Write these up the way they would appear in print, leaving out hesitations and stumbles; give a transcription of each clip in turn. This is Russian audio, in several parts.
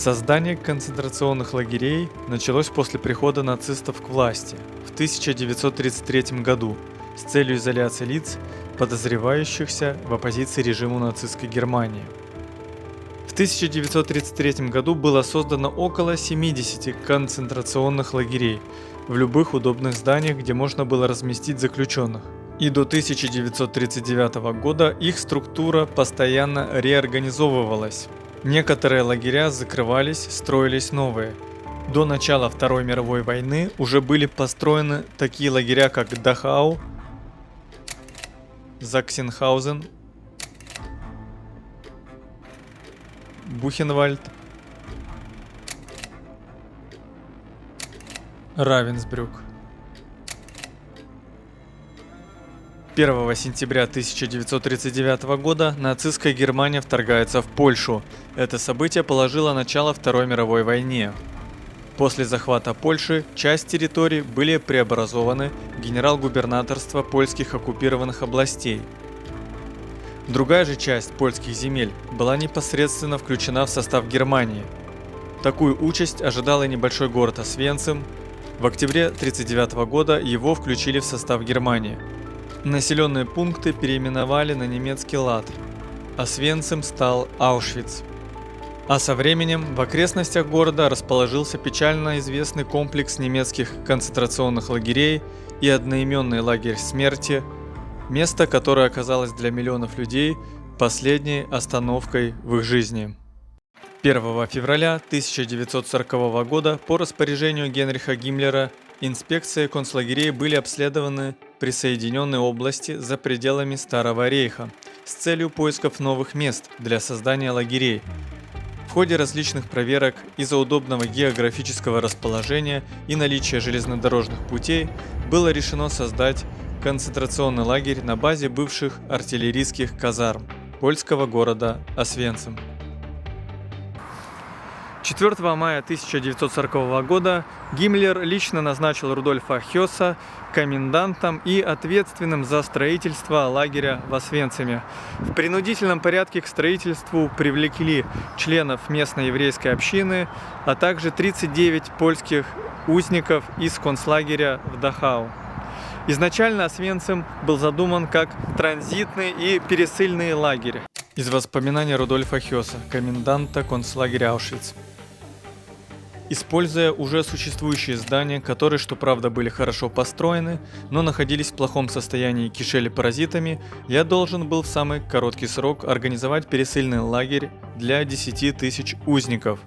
Создание концентрационных лагерей началось после прихода нацистов к власти в 1933 году с целью изоляции лиц, подозревающихся в оппозиции режиму нацистской Германии. В 1933 году было создано около 70 концентрационных лагерей в любых удобных зданиях, где можно было разместить заключенных. И до 1939 года их структура постоянно реорганизовывалась. Некоторые лагеря закрывались, строились новые. До начала Второй мировой войны уже были построены такие лагеря, как Дахау, Заксенхаузен, Бухенвальд, Равенсбрюк. 1 сентября 1939 года нацистская Германия вторгается в Польшу. Это событие положило начало Второй мировой войне. После захвата Польши часть территорий были преобразованы в генерал-губернаторство польских оккупированных областей. Другая же часть польских земель была непосредственно включена в состав Германии. Такую участь ожидал и небольшой город Освенцим. В октябре 1939 года его включили в состав Германии. Населенные пункты переименовали на немецкий лад. Освенцим стал Аушвиц. А со временем в окрестностях города расположился печально известный комплекс немецких концентрационных лагерей и одноименный лагерь смерти, место, которое оказалось для миллионов людей последней остановкой в их жизни. 1 февраля 1940 года по распоряжению Генриха Гиммлера инспекции концлагерей были обследованы присоединенные области за пределами Старого Рейха с целью поисков новых мест для создания лагерей. В ходе различных проверок из-за удобного географического расположения и наличия железнодорожных путей было решено создать концентрационный лагерь на базе бывших артиллерийских казарм польского города Освенцим. 4 мая 1940 года Гиммлер лично назначил Рудольфа Хесса комендантом и ответственным за строительство лагеря в Освенциме. В принудительном порядке к строительству привлекли членов местной еврейской общины, а также 39 польских узников из концлагеря в Дахау. Изначально Освенцим был задуман как транзитный и пересыльный лагерь. Из воспоминаний Рудольфа Хесса, коменданта концлагеря Аушвиц. Используя уже существующие здания, которые, что правда, были хорошо построены, но находились в плохом состоянии и кишели паразитами, я должен был в самый короткий срок организовать пересыльный лагерь для 10 тысяч узников.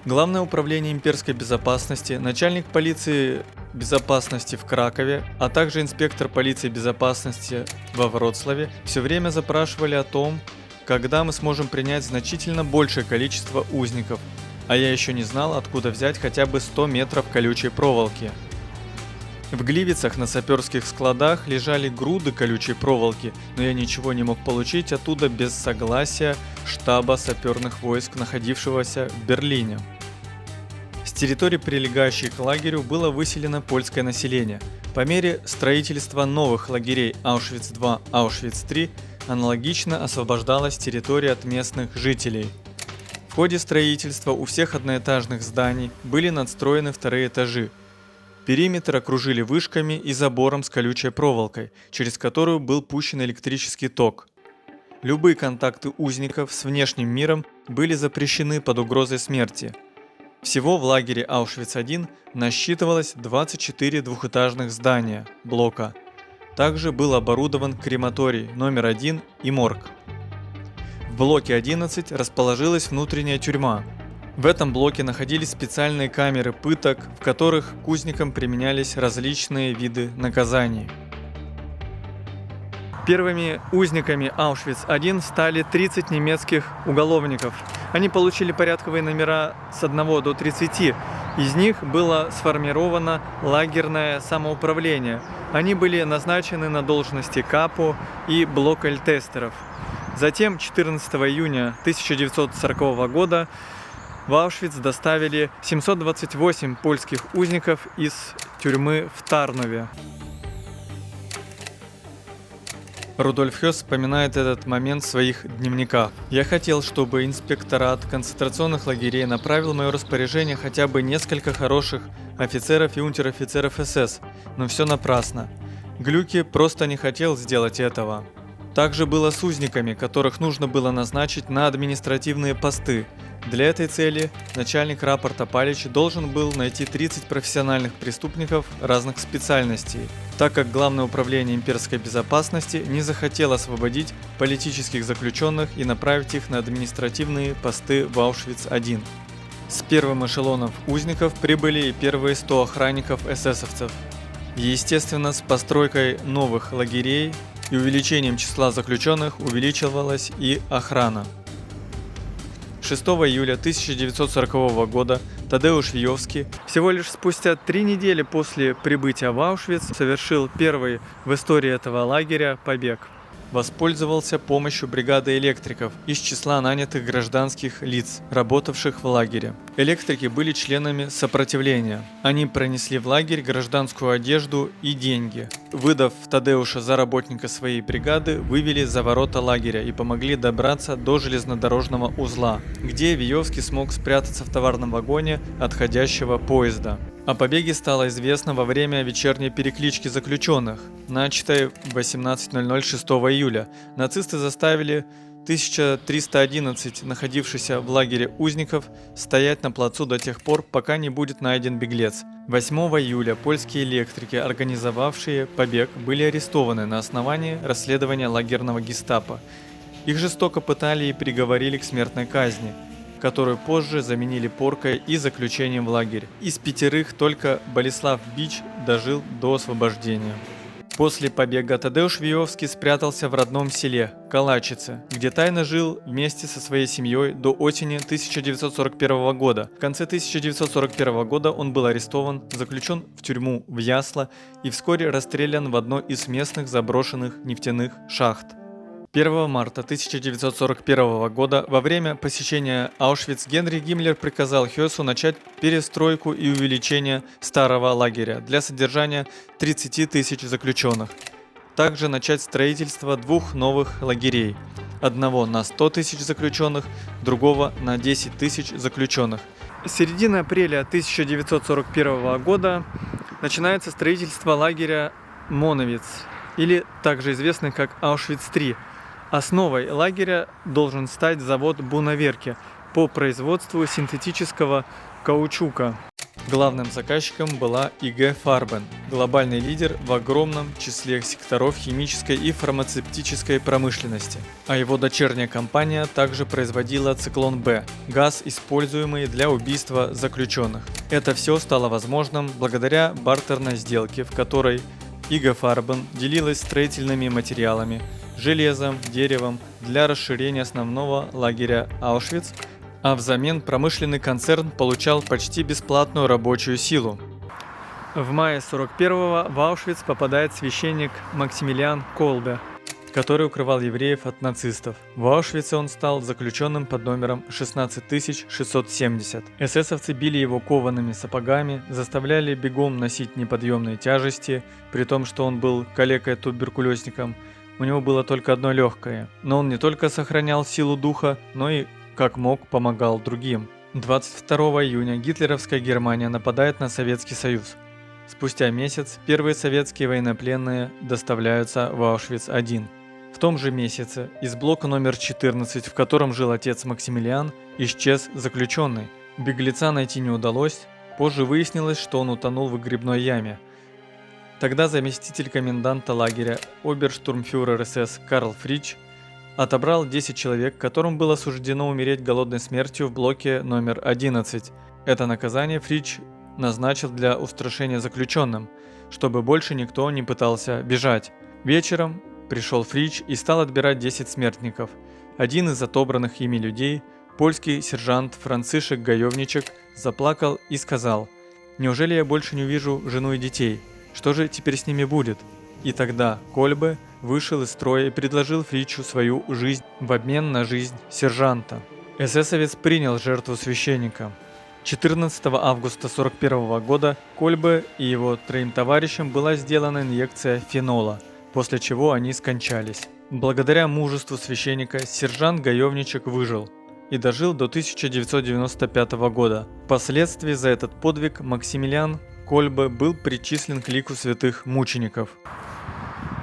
Главное управление имперской безопасности, начальник полиции безопасности в Кракове, а также инспектор полиции безопасности во Вроцлаве все время запрашивали о том, когда мы сможем принять значительно большее количество узников. А я еще не знал, откуда взять хотя бы 100 метров колючей проволоки. В Гливицах на саперских складах лежали груды колючей проволоки, но я ничего не мог получить оттуда без согласия штаба саперных войск, находившегося в Берлине. С территории, прилегающей к лагерю, было выселено польское население. По мере строительства новых лагерей Аушвиц-2, Аушвиц-3 аналогично освобождалась территория от местных жителей. В ходе строительства у всех одноэтажных зданий были надстроены вторые этажи. Периметр окружили вышками и забором с колючей проволокой, через которую был пущен электрический ток. Любые контакты узников с внешним миром были запрещены под угрозой смерти. Всего в лагере Аушвиц-1 насчитывалось 24 двухэтажных здания, блока. Также был оборудован крематорий номер 1 и морг. В блоке 11 расположилась внутренняя тюрьма. В этом блоке находились специальные камеры пыток, в которых к узникам применялись различные виды наказаний. Первыми узниками Аушвиц-1 стали 30 немецких уголовников. Они получили порядковые номера с 1 до 30. Из них было сформировано лагерное самоуправление. Они были назначены на должности капо и блокальтестеров. Затем 14 июня 1940 года в Аушвиц доставили 728 польских узников из тюрьмы в Тарнове. Рудольф Хёс вспоминает этот момент в своих дневниках. «Я хотел, чтобы инспекторат концентрационных лагерей направил в мое распоряжение хотя бы несколько хороших офицеров и унтер-офицеров СС, но все напрасно. Глюки просто не хотел сделать этого». Также было с узниками, которых нужно было назначить на административные посты. Для этой цели начальник рапорта Палич должен был найти 30 профессиональных преступников разных специальностей, так как Главное управление имперской безопасности не захотело освободить политических заключенных и направить их на административные посты в Аушвиц-1. С первым эшелоном узников прибыли и первые 100 охранников эсэсовцев. Естественно, с постройкой новых лагерей и увеличением числа заключенных увеличивалась и охрана. 6 июля 1940 года Тадеуш Виевский всего лишь спустя 3 недели после прибытия в Аушвиц совершил первый в истории этого лагеря побег. Воспользовался помощью бригады электриков из числа нанятых гражданских лиц, работавших в лагере. Электрики были членами сопротивления. Они пронесли в лагерь гражданскую одежду и деньги. Выдав Тадеуша за работника своей бригады, вывели за ворота лагеря и помогли добраться до железнодорожного узла, где Виевский смог спрятаться в товарном вагоне отходящего поезда. О побеге стало известно во время вечерней переклички заключенных, начатой в 18:00 6 июля. Нацисты заставили 1311 находившихся в лагере узников стоять на плацу до тех пор, пока не будет найден беглец. 8 июля польские электрики, организовавшие побег, были арестованы на основании расследования лагерного гестапо. Их жестоко пытали и приговорили к смертной казни, которую позже заменили поркой и заключением в лагерь. Из 5 только Болеслав Бич дожил до освобождения. После побега Тадеуш Виевский спрятался в родном селе Калачице, где тайно жил вместе со своей семьей до осени 1941 года. В конце 1941 года он был арестован, заключен в тюрьму в Ясло и вскоре расстрелян в одной из местных заброшенных нефтяных шахт. 1 марта 1941 года во время посещения Аушвиц Генрих Гиммлер приказал Хёсу начать перестройку и увеличение старого лагеря для содержания 30 тысяч заключенных. Также начать строительство 2 новых лагерей, одного на 100 тысяч заключенных, другого на 10 тысяч заключенных. С середины апреля 1941 года начинается строительство лагеря Моновиц, или также известный как Аушвиц-3. Основой лагеря должен стать завод Бунаверке по производству синтетического каучука. Главным заказчиком была ИГ Фарбен, глобальный лидер в огромном числе секторов химической и фармацевтической промышленности. А его дочерняя компания также производила циклон-Б, газ, используемый для убийства заключенных. Это все стало возможным благодаря бартерной сделке, в которой ИГ Фарбен делилась строительными материалами, железом, деревом для расширения основного лагеря Аушвиц, а взамен промышленный концерн получал почти бесплатную рабочую силу. В мае 41-го в Аушвиц попадает священник Максимилиан Колбе, который укрывал евреев от нацистов. В Аушвице он стал заключенным под номером 16670. Эсэсовцы били его коваными сапогами, заставляли бегом носить неподъемные тяжести, при том, что он был калекой-туберкулезником. У него было только одно легкое, но он не только сохранял силу духа, но и, как мог, помогал другим. 22 июня гитлеровская Германия нападает на Советский Союз. Спустя месяц первые советские военнопленные доставляются в Аушвиц-1. В том же месяце из блока номер 14, в котором жил отец Максимилиан, исчез заключенный. Беглеца найти не удалось, позже выяснилось, что он утонул в выгребной яме. Тогда заместитель коменданта лагеря, оберштурмфюрер СС Карл Фрич, отобрал 10 человек, которым было суждено умереть голодной смертью в блоке номер 11. Это наказание Фрич назначил для устрашения заключенным, чтобы больше никто не пытался бежать. Вечером пришел Фрич и стал отбирать 10 смертников. Один из отобранных ими людей, польский сержант Францишек Гаевничек, заплакал и сказал: «Неужели я больше не увижу жену и детей? Что же теперь с ними будет?» И тогда Кольбе вышел из строя и предложил Фричу свою жизнь в обмен на жизнь сержанта. Эсэсовец принял жертву священника. 14 августа 1941 года Кольбе и его 3 товарищам была сделана инъекция фенола. после чего они скончались. Благодаря мужеству священника сержант Гаевничек выжил и дожил до 1995 года. Впоследствии за этот подвиг Максимилиан Кольбе был причислен к лику святых мучеников.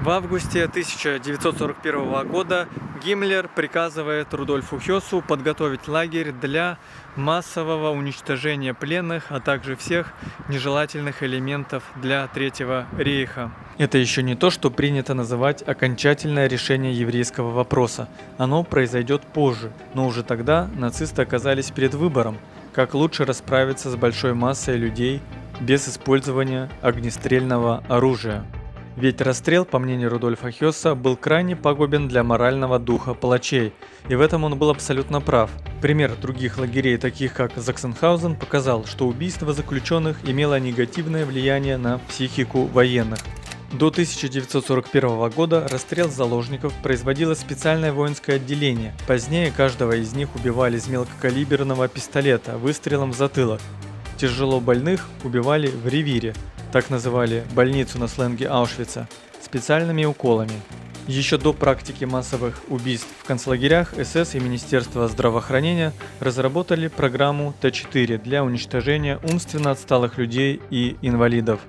В августе 1941 года Гиммлер приказывает Рудольфу Хессу подготовить лагерь для массового уничтожения пленных, а также всех нежелательных элементов для Третьего рейха. Это еще не то, что принято называть окончательное решение еврейского вопроса. Оно произойдет позже, но уже тогда нацисты оказались перед выбором, как лучше расправиться с большой массой людей без использования огнестрельного оружия. Ведь расстрел, по мнению Рудольфа Хесса, был крайне пагубен для морального духа палачей, и в этом он был абсолютно прав. Пример других лагерей, таких как Заксенхаузен, показал, что убийство заключенных имело негативное влияние на психику военных. До 1941 года расстрел заложников производило специальное воинское отделение. Позднее каждого из них убивали из мелкокалиберного пистолета выстрелом в затылок. Тяжело больных убивали в ревире, так называли больницу на сленге Аушвица, специальными уколами. Еще до практики массовых убийств в концлагерях СС и Министерство здравоохранения разработали программу Т4 для уничтожения умственно отсталых людей и инвалидов.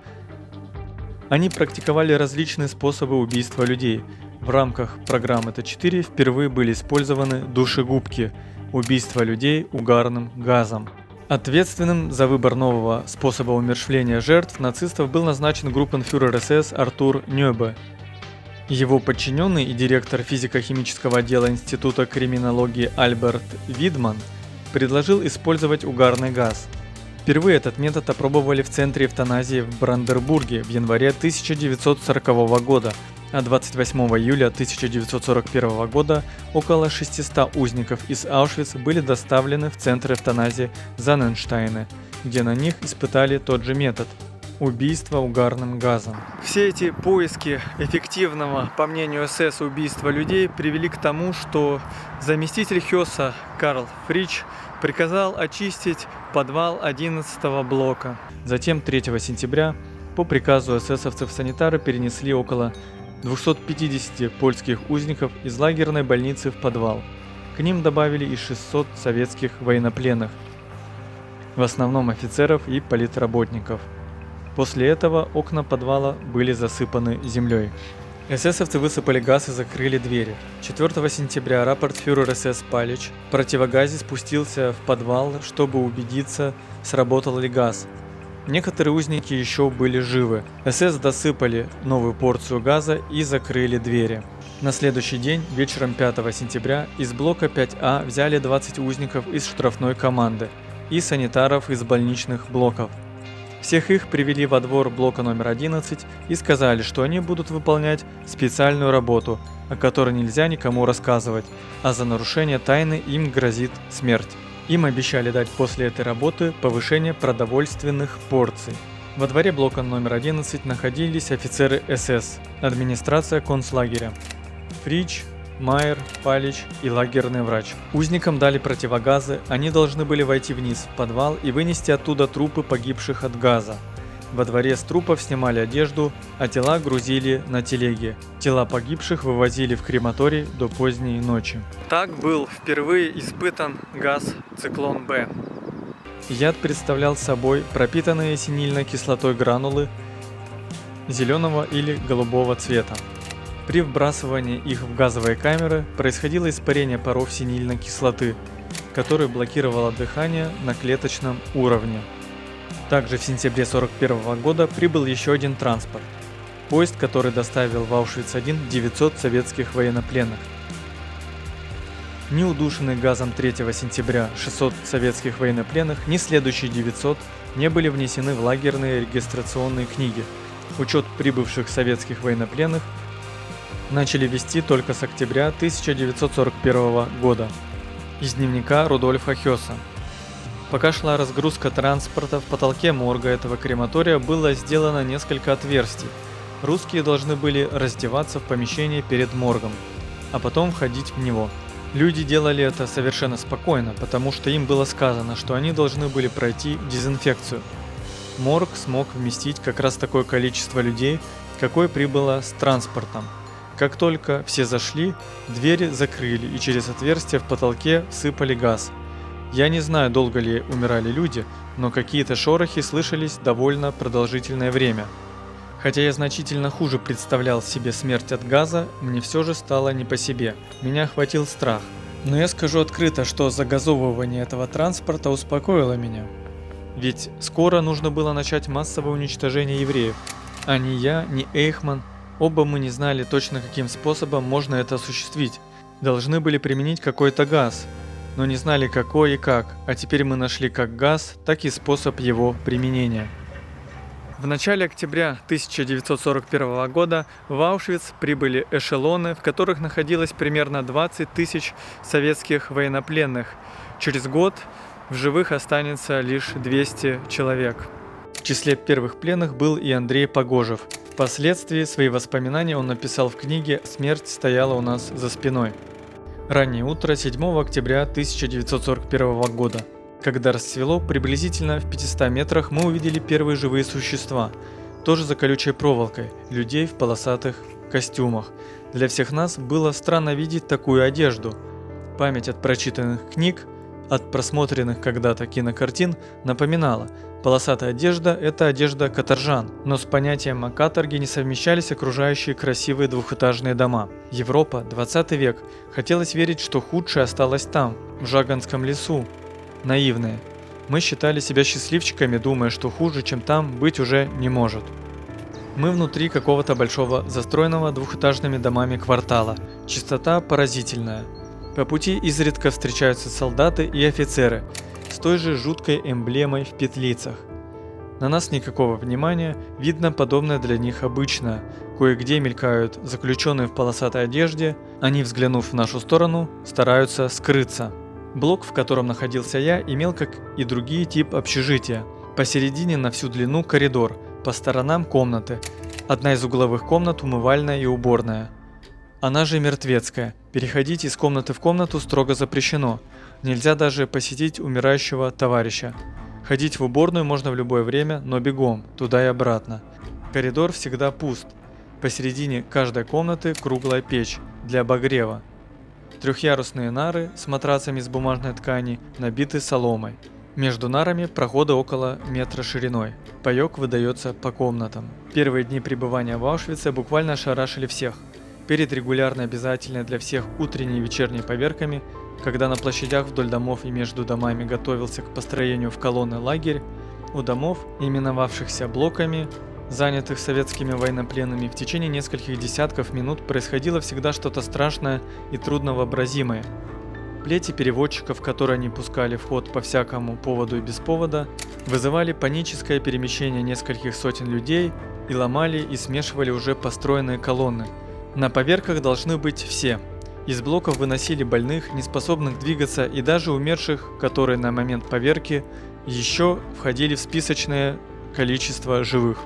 Они практиковали различные способы убийства людей. В рамках программы Т4 впервые были использованы душегубки – убийство людей угарным газом. Ответственным за выбор нового способа умерщвления жертв нацистов был назначен группенфюрер СС Артур Нёбе. Его подчиненный и директор физико-химического отдела Института криминологии Альберт Видман предложил использовать угарный газ. Впервые этот метод опробовали в центре эвтаназии в Бранденбурге в январе 1940 года, а 28 июля 1941 года около 600 узников из Аушвица были доставлены в центр эвтаназии Занненштайне, где на них испытали тот же метод – убийство угарным газом. Все эти поиски эффективного, по мнению СС, убийства людей привели к тому, что заместитель Хесса Карл Фрич приказал очистить подвал 11-го блока. Затем 3 сентября по приказу эсэсовцев санитары перенесли около 250 польских узников из лагерной больницы в подвал. К ним добавили и 600 советских военнопленных, в основном офицеров и политработников. После этого окна подвала были засыпаны землей. Эсэсовцы высыпали газ и закрыли двери. 4 сентября рапортфюрер СС Палич в противогазе спустился в подвал, чтобы убедиться, сработал ли газ. Некоторые узники еще были живы. СС досыпали новую порцию газа и закрыли двери. На следующий день, вечером 5 сентября, из блока 5А взяли 20 узников из штрафной команды и санитаров из больничных блоков. Всех их привели во двор блока номер 11 и сказали, что они будут выполнять специальную работу, о которой нельзя никому рассказывать, а за нарушение тайны им грозит смерть. Им обещали дать после этой работы повышение продовольственных порций. Во дворе блока номер 11 находились офицеры СС, администрация концлагеря, Фрич, Майер, Палич и лагерный врач. Узникам дали противогазы, они должны были войти вниз в подвал и вынести оттуда трупы погибших от газа. Во дворе с трупов снимали одежду, а тела грузили на телеги. Тела погибших вывозили в крематорий до поздней ночи. Так был впервые испытан газ циклон Б. Яд представлял собой пропитанные синильной кислотой гранулы зеленого или голубого цвета. При вбрасывании их в газовые камеры происходило испарение паров синильной кислоты, которое блокировало дыхание на клеточном уровне. Также в сентябре 1941 года прибыл еще один транспорт – поезд, который доставил в Аушвиц-1 900 советских военнопленных. Ни удушенных газом 3 сентября 600 советских военнопленных, ни следующие 900 не были внесены в лагерные регистрационные книги. Учет прибывших советских военнопленных начали вести только с октября 1941 года. Из дневника Рудольфа Хесса. Пока шла разгрузка транспорта, в потолке морга этого крематория было сделано несколько отверстий. Русские должны были раздеваться в помещении перед моргом, а потом входить в него. Люди делали это совершенно спокойно, потому что им было сказано, что они должны были пройти дезинфекцию. Морг смог вместить как раз такое количество людей, какой прибыло с транспортом. Как только все зашли, двери закрыли и через отверстие в потолке всыпали газ. Я не знаю, долго ли умирали люди, но какие-то шорохи слышались довольно продолжительное время. Хотя я значительно хуже представлял себе смерть от газа, мне все же стало не по себе. Меня охватил страх. Но я скажу открыто, что загазовывание этого транспорта успокоило меня. Ведь скоро нужно было начать массовое уничтожение евреев. А ни я, ни Эйхман, оба мы не знали точно, каким способом можно это осуществить. Должны были применить какой-то газ, но не знали какой и как, а теперь мы нашли как газ, так и способ его применения. В начале октября 1941 года в Аушвиц прибыли эшелоны, в которых находилось примерно 20 тысяч советских военнопленных. Через год в живых останется лишь 200 человек. В числе первых пленных был и Андрей Погожев. Впоследствии свои воспоминания он написал в книге «Смерть стояла у нас за спиной». Раннее утро 7 октября 1941 года. Когда расцвело, приблизительно в 500 метрах мы увидели первые живые существа, тоже за колючей проволокой, людей в полосатых костюмах. Для всех нас было странно видеть такую одежду. Память от прочитанных книг, от просмотренных когда-то кинокартин напоминала: полосатая одежда – это одежда каторжан, но с понятием о каторге не совмещались окружающие красивые двухэтажные дома. Европа, 20 век. Хотелось верить, что худшее осталось там, в Жаганском лесу. Наивные. Мы считали себя счастливчиками, думая, что хуже, чем там, быть уже не может. Мы внутри какого-то большого застроенного двухэтажными домами квартала. Чистота поразительная. По пути изредка встречаются солдаты и офицеры с той же жуткой эмблемой в петлицах. На нас никакого внимания, видно подобное для них обычное. Кое-где мелькают заключенные в полосатой одежде, они, взглянув в нашу сторону, стараются скрыться. Блок, в котором находился я, имел, как и другие, тип общежития. Посередине на всю длину коридор, по сторонам комнаты. Одна из угловых комнат – умывальная и уборная. Она же мертвецкая. Переходить из комнаты в комнату строго запрещено. Нельзя даже посетить умирающего товарища. Ходить в уборную можно в любое время, но бегом, туда и обратно. Коридор всегда пуст. Посередине каждой комнаты круглая печь для обогрева. Трехъярусные нары с матрацами из бумажной ткани набиты соломой. Между нарами проходы около метра шириной. Паёк выдается по комнатам. Первые дни пребывания в Аушвице буквально ошарашили всех. Перед регулярно обязательной для всех утренней и вечерней поверками, когда на площадях вдоль домов и между домами готовился к построению в колонны лагерь, у домов, именовавшихся блоками, занятых советскими военнопленными, в течение нескольких десятков минут происходило всегда что-то страшное и трудновообразимое. Плети переводчиков, которые они пускали в ход по всякому поводу и без повода, вызывали паническое перемещение нескольких сотен людей и ломали и смешивали уже построенные колонны. На поверках должны быть все. Из блоков выносили больных, неспособных двигаться, и даже умерших, которые на момент поверки еще входили в списочное количество живых.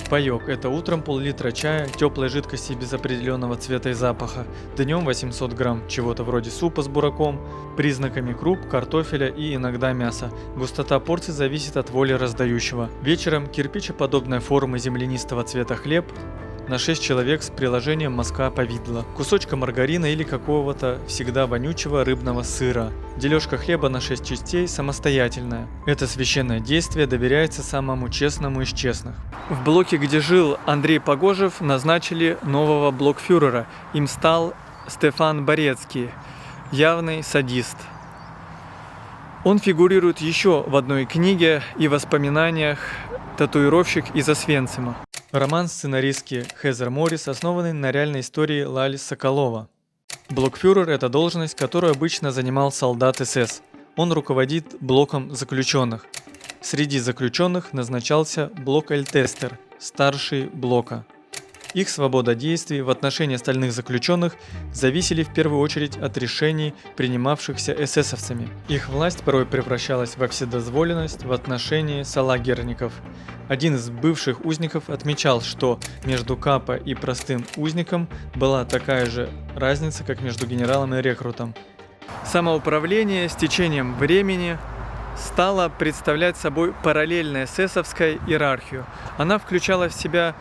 Паёк – это утром пол-литра чая, теплой жидкости без определенного цвета и запаха, днем 800 грамм чего-то вроде супа с бураком, признаками круп, картофеля и иногда мяса. Густота порций зависит от воли раздающего. Вечером кирпичеподобной формы землянистого цвета хлеб на 6 человек с приложением мазка повидла, кусочка маргарина или какого-то всегда вонючего рыбного сыра. Дележка хлеба на 6 частей самостоятельная. Это священное действие доверяется самому честному из честных. В блоке, где жил Андрей Погожев, назначили нового блокфюрера. Им стал Стефан Борецкий, явный садист. Он фигурирует еще в одной книге и воспоминаниях «Татуировщик из Освенцима». Роман сценаристки Хезер Моррис, основанный на реальной истории Лали Соколова. Блокфюрер – это должность, которую обычно занимал солдат СС. Он руководит блоком заключенных. Среди заключенных назначался блок-альтестер, старший блока. Их свобода действий в отношении остальных заключенных зависели в первую очередь от решений, принимавшихся эсэсовцами. Их власть порой превращалась во вседозволенность в отношении солагерников. Один из бывших узников отмечал, что между капо и простым узником была такая же разница, как между генералом и рекрутом. Самоуправление с течением времени стала представлять собой параллельно эсэсовской иерархию. Она включала в себя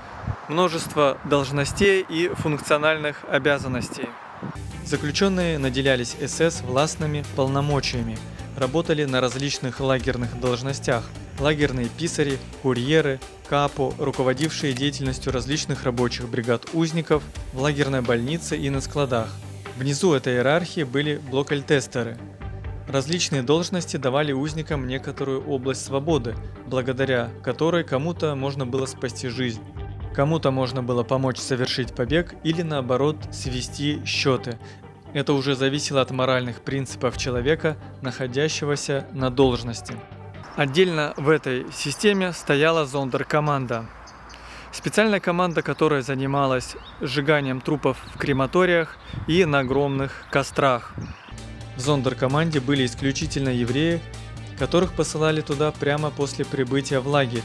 множество должностей и функциональных обязанностей. Заключенные наделялись СС властными полномочиями, работали на различных лагерных должностях. Лагерные писари, курьеры, капо, руководившие деятельностью различных рабочих бригад узников в лагерной больнице и на складах. Внизу этой иерархии были блокальтестеры. Различные должности давали узникам некоторую область свободы, благодаря которой кому-то можно было спасти жизнь. Кому-то можно было помочь совершить побег или наоборот свести счеты. Это уже зависело от моральных принципов человека, находящегося на должности. Отдельно в этой системе стояла зондеркоманда. Специальная команда, которая занималась сжиганием трупов в крематориях и на огромных кострах. В зондеркоманде были исключительно евреи, которых посылали туда прямо после прибытия в лагерь.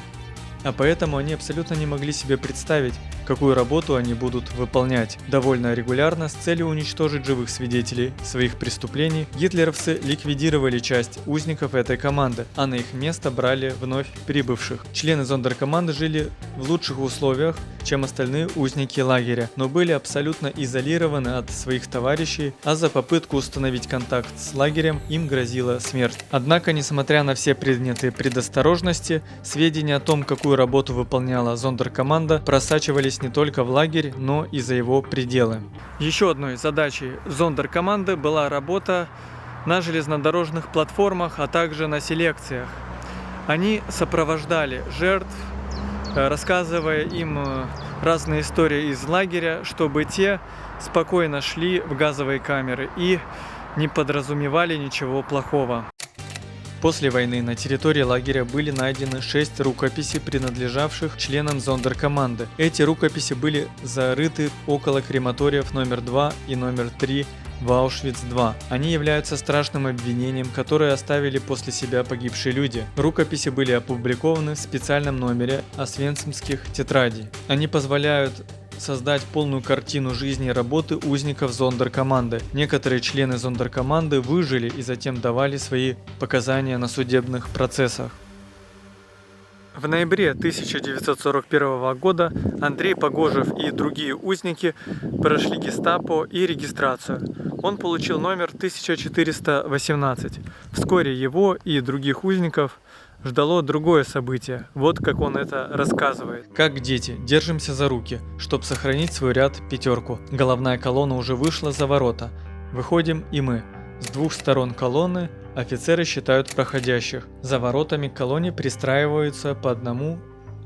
А поэтому они абсолютно не могли себе представить, какую работу они будут выполнять. Довольно регулярно, с целью уничтожить живых свидетелей своих преступлений, гитлеровцы ликвидировали часть узников этой команды, а на их место брали вновь прибывших. Члены зондеркоманды жили в лучших условиях, чем остальные узники лагеря, но были абсолютно изолированы от своих товарищей, а за попытку установить контакт с лагерем им грозила смерть. Однако, несмотря на все предметы предосторожности, сведения о том, какую работу выполняла зондеркоманда, просачивались не только в лагерь, но и за его пределы. Еще одной задачей зондеркоманды была работа на железнодорожных платформах, а также на селекциях. Они сопровождали жертв, рассказывая им разные истории из лагеря, чтобы те спокойно шли в газовые камеры и не подразумевали ничего плохого. После войны на территории лагеря были найдены 6 рукописей, принадлежавших членам зондеркоманды. Эти рукописи были зарыты около крематориев номер 2 и номер 3 в Аушвиц-2. Они являются страшным обвинением, которое оставили после себя погибшие люди. Рукописи были опубликованы в специальном номере освенцимских тетрадей. Они позволяют создать полную картину жизни и работы узников зондеркоманды. Некоторые члены зондеркоманды выжили и затем давали свои показания на судебных процессах. В ноябре 1941 года Андрей Погожев и другие узники прошли гестапо и регистрацию. Он получил номер 1418. Вскоре его и других узников ждало другое событие. Вот как он это рассказывает. Как дети, держимся за руки, чтобы сохранить свой ряд пятерку. Головная колонна уже вышла за ворота. Выходим и мы. С двух сторон колонны офицеры считают проходящих. За воротами к колонне пристраиваются по одному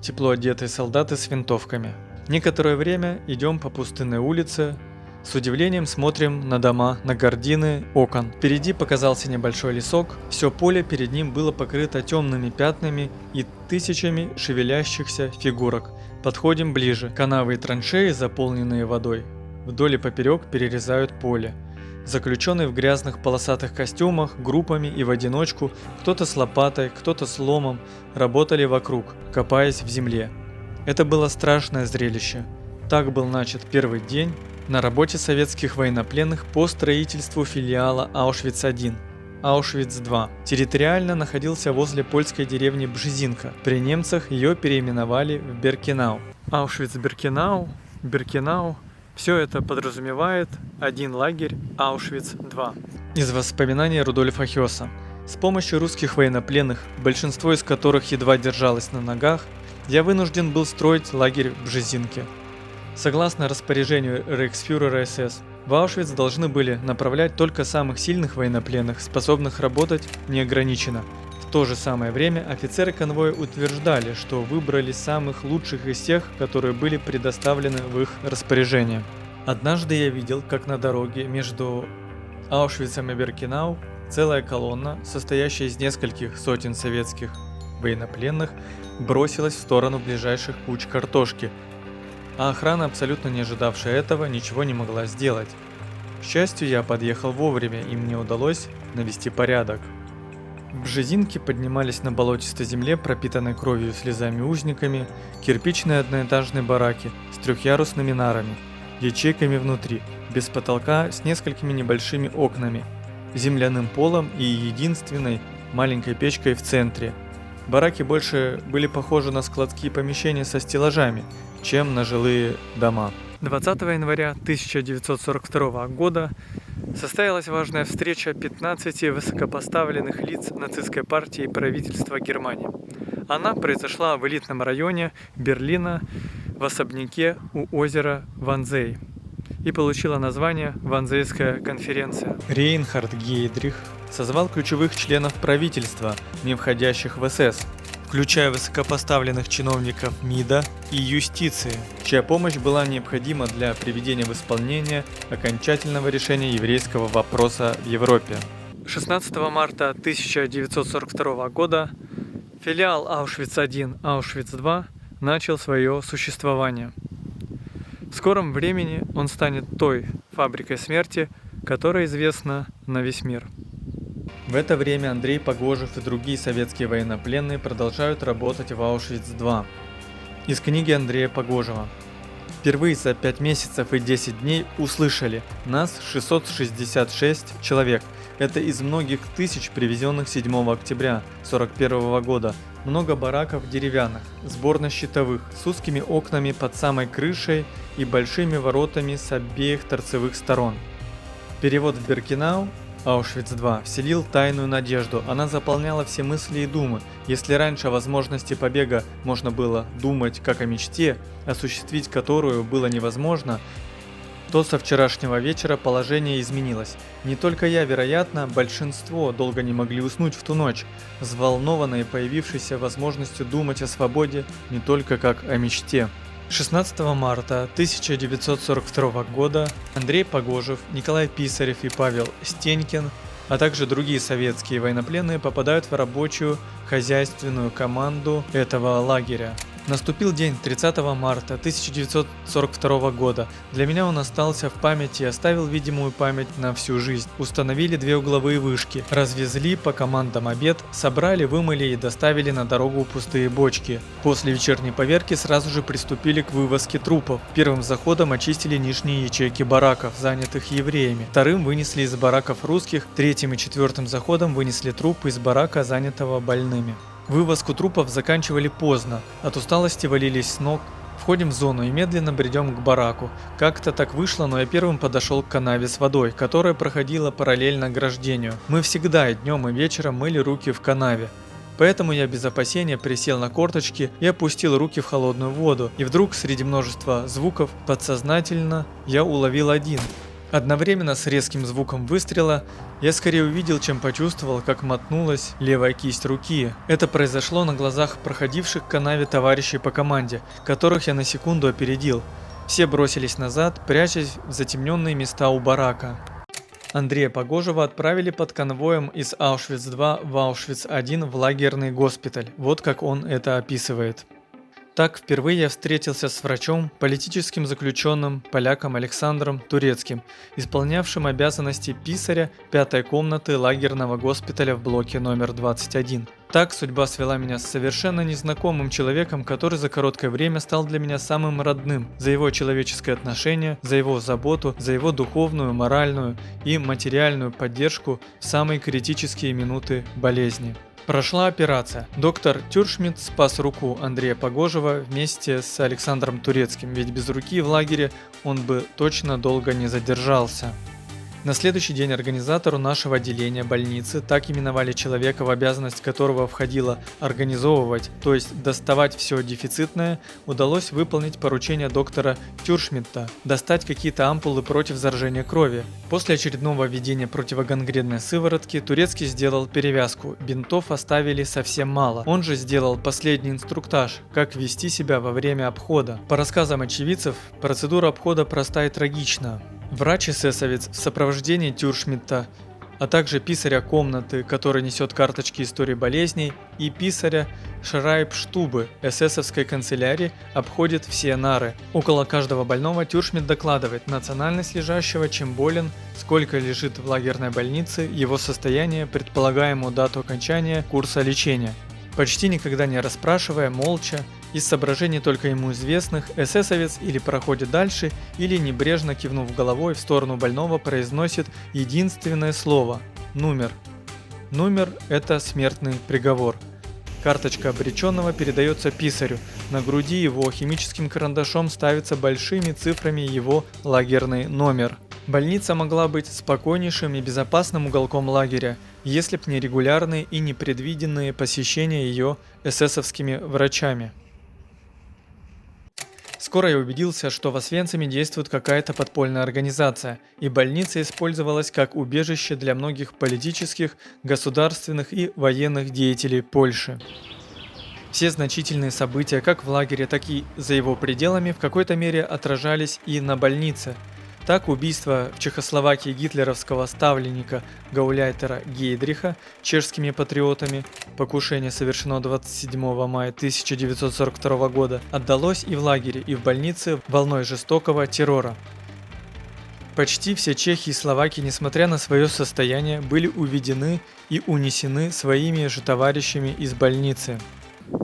тепло одетые солдаты с винтовками. Некоторое время идем по пустынной улице. С удивлением смотрим на дома, на гардины окон. Впереди показался небольшой лесок. Все поле перед ним было покрыто темными пятнами и тысячами шевелящихся фигурок. Подходим ближе. Канавы и траншеи, заполненные водой, вдоль и поперек перерезают поле. Заключенные в грязных полосатых костюмах, группами и в одиночку, кто-то с лопатой, кто-то с ломом, работали вокруг, копаясь в земле. Это было страшное зрелище. Так был начат первый день на работе советских военнопленных по строительству филиала Аушвиц-1, Аушвиц-2. Территориально находился возле польской деревни Бжезинка. При немцах ее переименовали в Беркенау. Аушвиц-Беркенау, Беркенау. Все это подразумевает один лагерь Аушвиц-2. Из воспоминаний Рудольфа Хёса. С помощью русских военнопленных, большинство из которых едва держалось на ногах, я вынужден был строить лагерь в Бжезинке. Согласно распоряжению рейхсфюрера СС, в Аушвиц должны были направлять только самых сильных военнопленных, способных работать неограниченно. В то же самое время офицеры конвоя утверждали, что выбрали самых лучших из тех, которые были предоставлены в их распоряжение. Однажды я видел, как на дороге между Аушвицем и Беркенау целая колонна, состоящая из нескольких сотен советских военнопленных, бросилась в сторону ближайших куч картошки, а охрана, абсолютно не ожидавшая этого, ничего не могла сделать. К счастью, я подъехал вовремя, и мне удалось навести порядок. В Бжезинке поднимались на болотистой земле, пропитанной кровью и слезами узниками, кирпичные одноэтажные бараки с трехъярусными нарами, ячейками внутри, без потолка, с несколькими небольшими окнами, земляным полом и единственной маленькой печкой в центре. Бараки больше были похожи на складские помещения со стеллажами, чем на жилые дома. 20 января 1942 года состоялась важная встреча 15 высокопоставленных лиц нацистской партии и правительства Германии. Она произошла в элитном районе Берлина в особняке у озера Ванзей и получила название «Ванзейская конференция». Рейнхард Гейдрих созвал ключевых членов правительства, не входящих в СС, включая высокопоставленных чиновников МИДа и юстиции, чья помощь была необходима для приведения в исполнение окончательного решения еврейского вопроса в Европе. 16 марта 1942 года филиал Аушвиц-1, Аушвиц-2 начал свое существование. В скором времени он станет той фабрикой смерти, которая известна на весь мир. В это время Андрей Погожев и другие советские военнопленные продолжают работать в Аушвиц-2. Из книги Андрея Погожева. Впервые за 5 месяцев и 10 дней услышали: нас 666 человек. Это из многих тысяч, привезенных 7 октября 1941 года. Много бараков деревянных, сборно-щитовых, с узкими окнами под самой крышей и большими воротами с обеих торцевых сторон. Перевод в Биркенау, Аушвиц-2, вселил тайную надежду. Она заполняла все мысли и думы. Если раньше о возможности побега можно было думать как о мечте, осуществить которую было невозможно, то со вчерашнего вечера положение изменилось. Не только я, вероятно, большинство долго не могли уснуть в ту ночь, взволнованные появившейся возможностью думать о свободе не только как о мечте. 16 марта 1942 года Андрей Погожев, Николай Писарев и Павел Стенькин, а также другие советские военнопленные попадают в рабочую хозяйственную команду этого лагеря. Наступил день 30 марта 1942 года. Для меня он остался в памяти и оставил видимую память на всю жизнь. Установили 2 угловые вышки, развезли по командам обед, собрали, вымыли и доставили на дорогу пустые бочки. После вечерней поверки сразу же приступили к вывозке трупов. Первым заходом очистили нижние ячейки бараков, занятых евреями. Вторым вынесли из бараков русских, третьим и четвертым заходом вынесли трупы из барака, занятого больными. Вывозку трупов заканчивали поздно, от усталости валились с ног. Входим в зону и медленно бредем к бараку. Как-то так вышло, но я первым подошел к канаве с водой, которая проходила параллельно ограждению. Мы всегда и днем, и вечером мыли руки в канаве. Поэтому я без опасения присел на корточки и опустил руки в холодную воду. И вдруг среди множества звуков подсознательно я уловил один. Одновременно с резким звуком выстрела я скорее увидел, чем почувствовал, как мотнулась левая кисть руки. Это произошло на глазах проходивших к канаве товарищей по команде, которых я на секунду опередил. Все бросились назад, прячась в затемненные места у барака. Андрея Погожева отправили под конвоем из Аушвиц-2 в Аушвиц-1 в лагерный госпиталь. Вот как он это описывает. Так впервые я встретился с врачом, политическим заключенным, поляком Александром Турецким, исполнявшим обязанности писаря 5-й комнаты лагерного госпиталя в блоке номер 21. Так судьба свела меня с совершенно незнакомым человеком, который за короткое время стал для меня самым родным, за его человеческое отношение, за его заботу, за его духовную, моральную и материальную поддержку в самые критические минуты болезни. Прошла операция. Доктор Тюршмидт спас руку Андрея Погожева вместе с Александром Турецким, ведь без руки в лагере он бы точно долго не задержался. На следующий день организатору нашего отделения больницы, так именовали человека, в обязанность которого входило организовывать, то есть доставать все дефицитное, удалось выполнить поручение доктора Тюршмидта – достать какие-то ампулы против заражения крови. После очередного введения противогангренной сыворотки Турецкий сделал перевязку, бинтов оставили совсем мало. Он же сделал последний инструктаж, как вести себя во время обхода. По рассказам очевидцев, процедура обхода проста и трагична. Врач-эсэсовец в сопровождении Тюршмидта, а также писаря комнаты, который несет карточки истории болезней, и писаря Шрайбштубы эсэсовской канцелярии обходит все нары. Около каждого больного Тюршмидт докладывает национальность лежащего, чем болен, сколько лежит в лагерной больнице, его состояние, предполагаемую дату окончания курса лечения. Почти никогда не расспрашивая, молча, из соображений только ему известных, эсэсовец или проходит дальше, или небрежно кивнув головой в сторону больного произносит единственное слово – номер. Номер – это смертный приговор. Карточка обреченного передается писарю. На груди его химическим карандашом ставится большими цифрами его лагерный номер. Больница могла быть спокойнейшим и безопасным уголком лагеря, если б не регулярные и непредвиденные посещения ее эсэсовскими врачами. Скоро я убедился, что в Освенциме действует какая-то подпольная организация, и больница использовалась как убежище для многих политических, государственных и военных деятелей Польши. Все значительные события как в лагере, так и за его пределами в какой-то мере отражались и на больнице. Так, убийство в Чехословакии гитлеровского ставленника гауляйтера Гейдриха чешскими патриотами, покушение совершено 27 мая 1942 года, отдалось и в лагере, и в больнице волной жестокого террора. Почти все чехи и словаки, несмотря на свое состояние, были уведены и унесены своими же товарищами из больницы.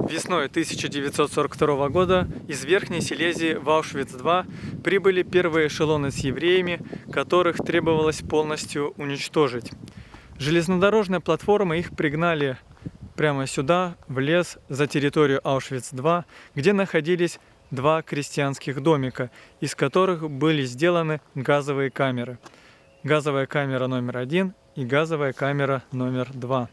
Весной 1942 года из Верхней Силезии в Аушвиц-2 прибыли первые эшелоны с евреями, которых требовалось полностью уничтожить. Железнодорожная платформа их пригнали прямо сюда, в лес, за территорию Аушвиц-2, где находились два крестьянских домика, из которых были сделаны газовые камеры. Газовая камера номер 1 и газовая камера номер 2.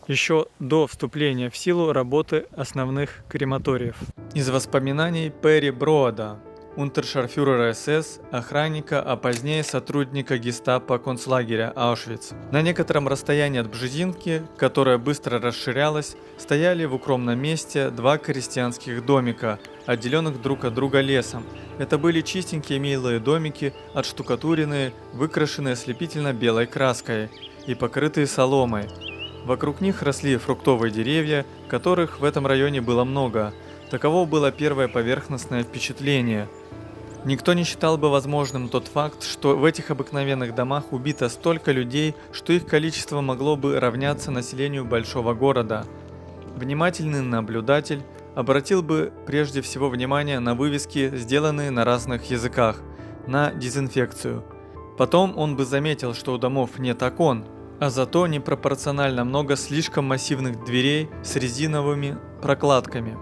Еще до вступления в силу работы основных крематориев. Из воспоминаний Перри Броада, унтершарфюрера СС, охранника, а позднее сотрудника гестапо концлагеря Аушвиц. На некотором расстоянии от Бжезинки, которая быстро расширялась, стояли в укромном месте два крестьянских домика, отделенных друг от друга лесом. Это были чистенькие милые домики, отштукатуренные, выкрашенные ослепительно белой краской и покрытые соломой. Вокруг них росли фруктовые деревья, которых в этом районе было много. Таково было первое поверхностное впечатление. Никто не считал бы возможным тот факт, что в этих обыкновенных домах убито столько людей, что их количество могло бы равняться населению большого города. Внимательный наблюдатель обратил бы прежде всего внимание на вывески, сделанные на разных языках, на дезинфекцию. Потом он бы заметил, что у домов нет окон, а зато непропорционально много слишком массивных дверей с резиновыми прокладками.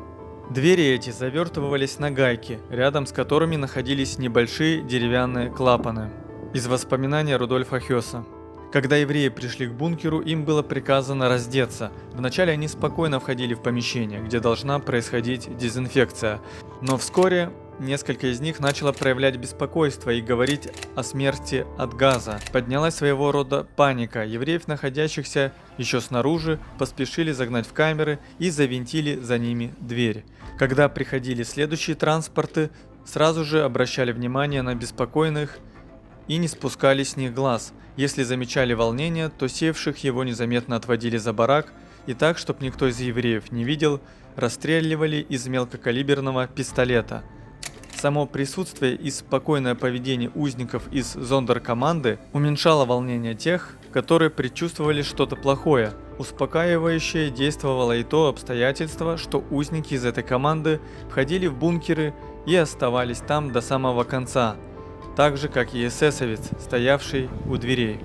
Двери эти завертывались на гайки, рядом с которыми находились небольшие деревянные клапаны. Из воспоминаний Рудольфа Хёса. Когда евреи пришли к бункеру, им было приказано раздеться. Вначале они спокойно входили в помещение, где должна происходить дезинфекция, но вскоре несколько из них начало проявлять беспокойство и говорить о смерти от газа. Поднялась своего рода паника. Евреев, находящихся еще снаружи, поспешили загнать в камеры и завинтили за ними дверь. Когда приходили следующие транспорты, сразу же обращали внимание на беспокойных и не спускали с них глаз. Если замечали волнение, то севших его незаметно отводили за барак и так, чтобы никто из евреев не видел, расстреливали из мелкокалиберного пистолета. Само присутствие и спокойное поведение узников из зондеркоманды уменьшало волнение тех, которые предчувствовали что-то плохое. Успокаивающе действовало и то обстоятельство, что узники из этой команды входили в бункеры и оставались там до самого конца, так же как и эсэсовец, стоявший у дверей.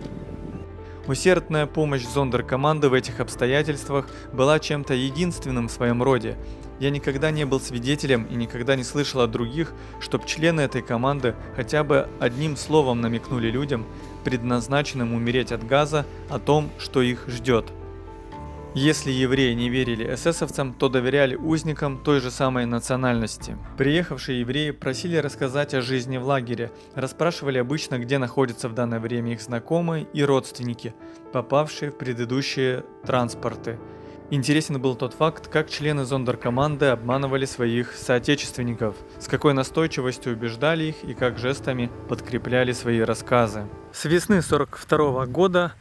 Усердная помощь зондеркоманды в этих обстоятельствах была чем-то единственным в своем роде. Я никогда не был свидетелем и никогда не слышал от других, чтоб члены этой команды хотя бы одним словом намекнули людям, предназначенным умереть от газа, о том, что их ждет. Если евреи не верили эсэсовцам, то доверяли узникам той же самой национальности. Приехавшие евреи просили рассказать о жизни в лагере, расспрашивали обычно, где находятся в данное время их знакомые и родственники, попавшие в предыдущие транспорты. Интересен был тот факт, как члены зондеркоманды обманывали своих соотечественников, с какой настойчивостью убеждали их и как жестами подкрепляли свои рассказы. С весны 1942 года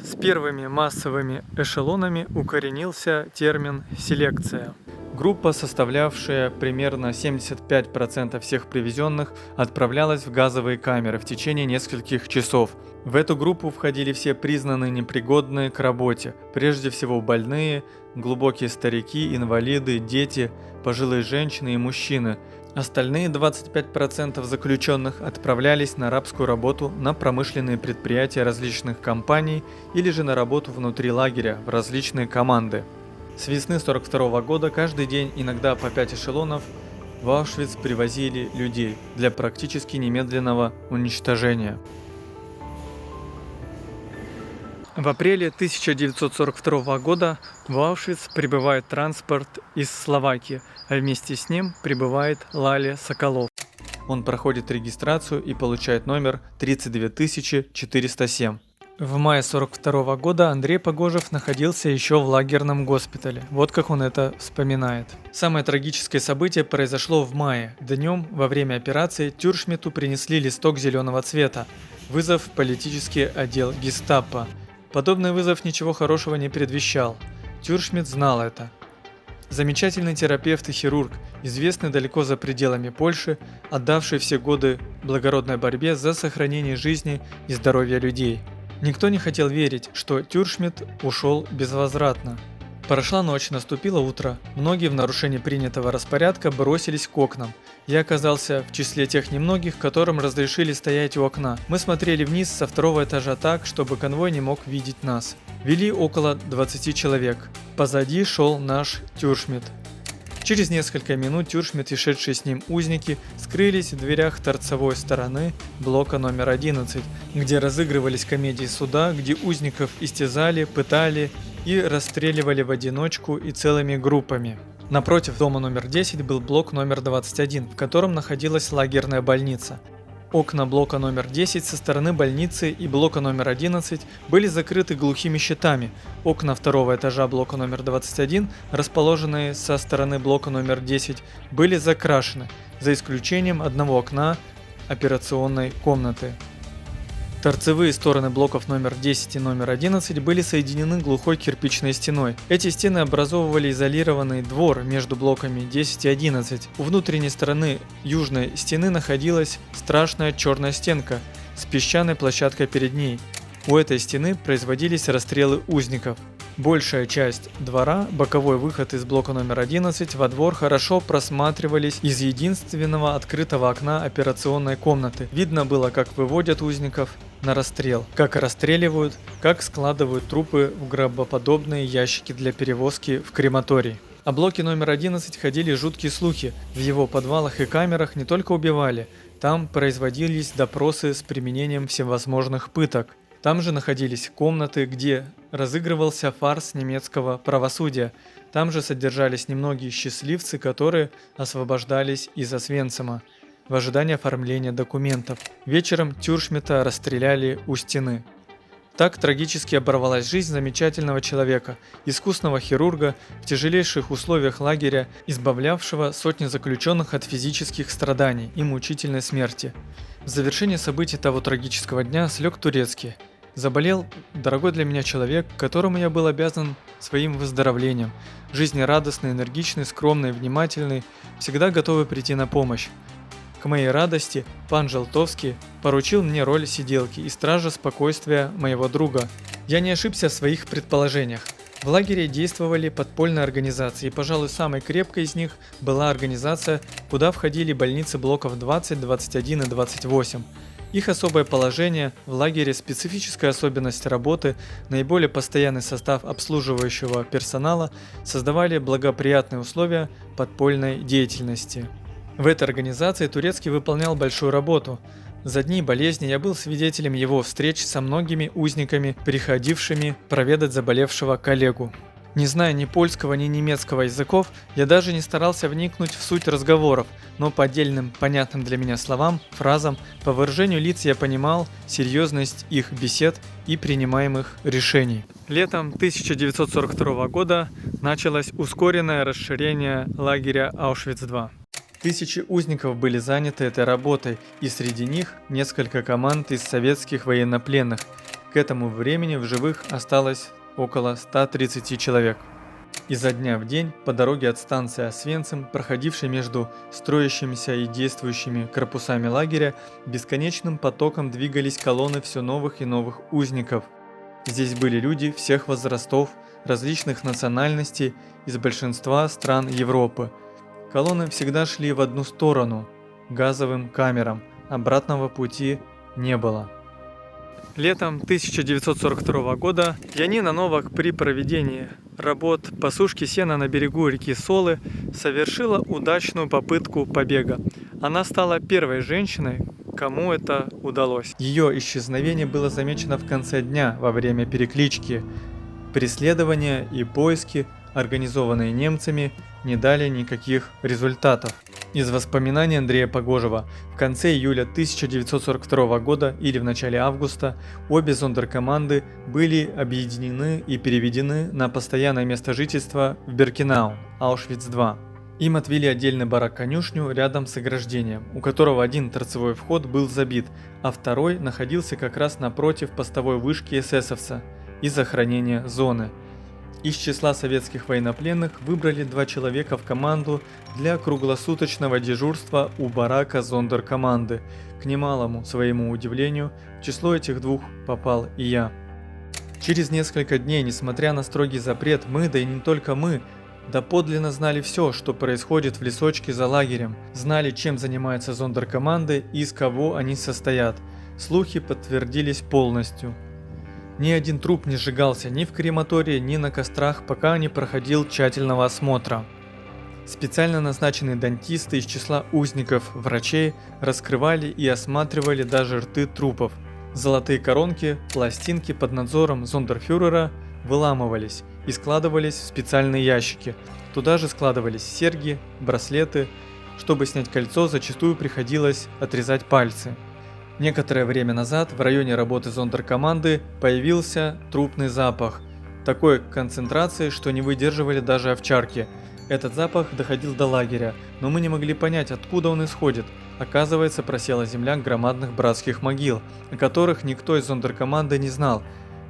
с первыми массовыми эшелонами укоренился термин «селекция». Группа, составлявшая примерно 75% всех привезенных, отправлялась в газовые камеры в течение нескольких часов. В эту группу входили все признанные непригодные к работе, прежде всего больные, глубокие старики, инвалиды, дети, пожилые женщины и мужчины. Остальные 25% заключенных отправлялись на рабскую работу на промышленные предприятия различных компаний или же на работу внутри лагеря в различные команды. С весны 1942 года каждый день, иногда по 5 эшелонов, в Аушвиц привозили людей для практически немедленного уничтожения. В апреле 1942 года в Аушвиц прибывает транспорт из Словакии, а вместе с ним прибывает Лале Соколов. Он проходит регистрацию и получает номер 32407. В мае 1942 года Андрей Погожев находился еще в лагерном госпитале. Вот как он это вспоминает. Самое трагическое событие произошло в мае. Днем, во время операции, Тюршмиту принесли листок зеленого цвета. Вызов в политический отдел гестапо. Подобный вызов ничего хорошего не предвещал. Тюршмит знал это. Замечательный терапевт и хирург, известный далеко за пределами Польши, отдавший все годы благородной борьбе за сохранение жизни и здоровья людей. Никто не хотел верить, что Тюршмит ушел безвозвратно. Прошла ночь, наступило утро. Многие в нарушении принятого распорядка бросились к окнам. Я оказался в числе тех немногих, которым разрешили стоять у окна. Мы смотрели вниз со второго этажа так, чтобы конвой не мог видеть нас. Вели около 20 человек. Позади шел наш Тюршмит. Через несколько минут Тюршмит и шедшие с ним узники скрылись в дверях торцевой стороны блока номер 11, где разыгрывались комедии суда, где узников истязали, пытали и расстреливали в одиночку и целыми группами. Напротив дома номер 10 был блок номер 21, в котором находилась лагерная больница. Окна блока номер 10 со стороны больницы и блока номер 11 были закрыты глухими щитами. Окна второго этажа блока номер 21, расположенные со стороны блока номер 10, были закрашены, за исключением одного окна операционной комнаты. Торцевые стороны блоков номер 10 и номер 11 были соединены глухой кирпичной стеной. Эти стены образовывали изолированный двор между блоками 10 и 11. У внутренней стороны южной стены находилась страшная черная стенка с песчаной площадкой перед ней. У этой стены производились расстрелы узников. Большая часть двора, боковой выход из блока номер 11 во двор хорошо просматривались из единственного открытого окна операционной комнаты. Видно было, как выводят узников на расстрел, как расстреливают, как складывают трупы в гробоподобные ящики для перевозки в крематорий. О блоке номер 11 ходили жуткие слухи. В его подвалах и камерах не только убивали, там производились допросы с применением всевозможных пыток. Там же находились комнаты, где разыгрывался фарс немецкого правосудия. Там же содержались немногие счастливцы, которые освобождались из Освенцима в ожидании оформления документов. Вечером Тюршмита расстреляли у стены. Так трагически оборвалась жизнь замечательного человека, искусного хирурга в тяжелейших условиях лагеря, избавлявшего сотни заключенных от физических страданий и мучительной смерти. В завершение событий того трагического дня слег Турецкий. Заболел дорогой для меня человек, которому я был обязан своим выздоровлением. Жизнерадостный, энергичный, скромный, внимательный, всегда готовый прийти на помощь. К моей радости, пан Желтовский поручил мне роль сиделки и стража спокойствия моего друга. Я не ошибся в своих предположениях. В лагере действовали подпольные организации, и, пожалуй, самой крепкой из них была организация, куда входили больницы блоков 20, 21 и 28. Их особое положение в лагере, специфическая особенность работы, наиболее постоянный состав обслуживающего персонала создавали благоприятные условия подпольной деятельности. В этой организации Турецкий выполнял большую работу. За дни болезни я был свидетелем его встреч со многими узниками, приходившими проведать заболевшего коллегу. Не зная ни польского, ни немецкого языков, я даже не старался вникнуть в суть разговоров, но по отдельным понятным для меня словам, фразам, по выражению лиц я понимал серьезность их бесед и принимаемых решений. Летом 1942 года началось ускоренное расширение лагеря Аушвиц-2. Тысячи узников были заняты этой работой, и среди них несколько команд из советских военнопленных. К этому времени в живых осталось около 130 человек. Изо дня в день по дороге от станции Освенцим, проходившей между строящимися и действующими корпусами лагеря, бесконечным потоком двигались колонны все новых и новых узников. Здесь были люди всех возрастов, различных национальностей из большинства стран Европы. Колонны всегда шли в одну сторону, к газовым камерам, обратного пути не было. Летом 1942 года Янина Новак при проведении работ по сушке сена на берегу реки Солы совершила удачную попытку побега. Она стала первой женщиной, кому это удалось. Ее исчезновение было замечено в конце дня во время переклички. Преследования и поиски, организованные немцами, не дали никаких результатов. Из воспоминаний Андрея Погожева: в конце июля 1942 года или в начале августа обе зондеркоманды были объединены и переведены на постоянное место жительства в Биркенау, Аушвиц-2. Им отвели отдельный барак-конюшню рядом с ограждением, у которого один торцевой вход был забит, а второй находился как раз напротив постовой вышки эсэсовца из охранения зоны. Из числа советских военнопленных выбрали 2 человека в команду для круглосуточного дежурства у барака зондеркоманды. К немалому своему удивлению, в число этих 2 попал и я. Через несколько дней, несмотря на строгий запрет, мы, да и не только мы, доподлинно знали все, что происходит в лесочке за лагерем, знали, чем занимаются зондеркоманды и из кого они состоят. Слухи подтвердились полностью. Ни один труп не сжигался ни в крематории, ни на кострах, пока не проходил тщательного осмотра. Специально назначенные дантисты из числа узников, врачей, раскрывали и осматривали даже рты трупов. Золотые коронки, пластинки под надзором зондерфюрера выламывались и складывались в специальные ящики. Туда же складывались серьги, браслеты. Чтобы снять кольцо, зачастую приходилось отрезать пальцы. Некоторое время назад в районе работы зондеркоманды появился трупный запах, такой концентрации, что не выдерживали даже овчарки. Этот запах доходил до лагеря, но мы не могли понять, откуда он исходит. Оказывается, просела земля громадных братских могил, о которых никто из зондеркоманды не знал.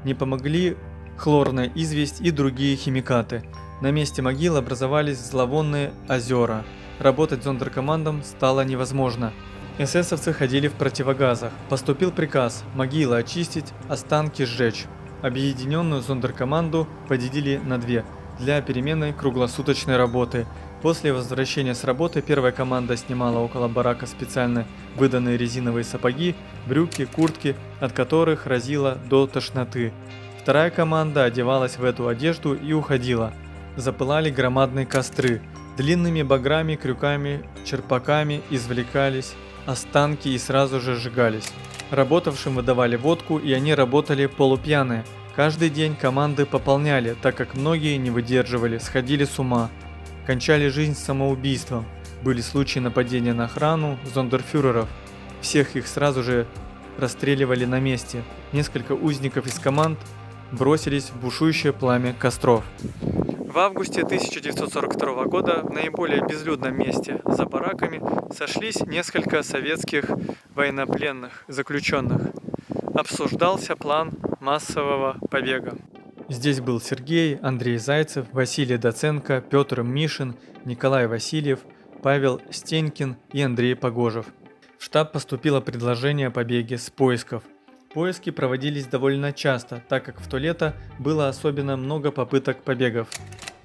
Не помогли хлорная известь и другие химикаты. На месте могил образовались зловонные озера. Работать зондеркомандам стало невозможно. Эсэсовцы ходили в противогазах. Поступил приказ могилы очистить, останки сжечь. Объединенную зондеркоманду поделили на 2 для переменной круглосуточной работы. После возвращения с работы первая команда снимала около барака специально выданные резиновые сапоги, брюки, куртки, от которых разило до тошноты. Вторая команда одевалась в эту одежду и уходила. Запылали громадные костры. Длинными баграми, крюками, черпаками извлекались останки и сразу же сжигались. Работавшим выдавали водку, и они работали полупьяные. Каждый день команды пополняли, так как многие не выдерживали, сходили с ума. Кончали жизнь самоубийством. Были случаи нападения на охрану зондерфюреров. Всех их сразу же расстреливали на месте. Несколько узников из команд бросились в бушующее пламя костров. В августе 1942 года в наиболее безлюдном месте за бараками сошлись несколько советских военнопленных заключенных. Обсуждался план массового побега. Здесь был Сергей, Андрей Зайцев, Василий Доценко, Петр Мишин, Николай Васильев, Павел Стенькин и Андрей Погожев. В штаб поступило предложение о побеге с поисков. Поиски проводились довольно часто, так как в то лето было особенно много попыток побегов.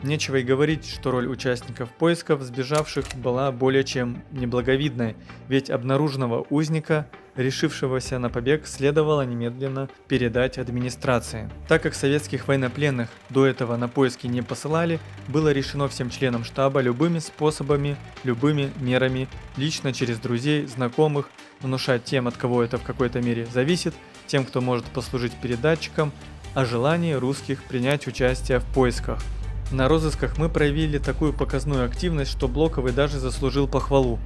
Нечего и говорить, что роль участников поисков сбежавших была более чем неблаговидной, ведь обнаруженного узника, решившегося на побег, следовало немедленно передать администрации. Так как советских военнопленных до этого на поиски не посылали, было решено всем членам штаба любыми способами, любыми мерами, лично через друзей, знакомых, внушать тем, от кого это в какой-то мере зависит, тем, кто может послужить передатчиком, о желании русских принять участие в поисках. На розысках мы проявили такую показную активность, что Блоковый даже заслужил похвалу.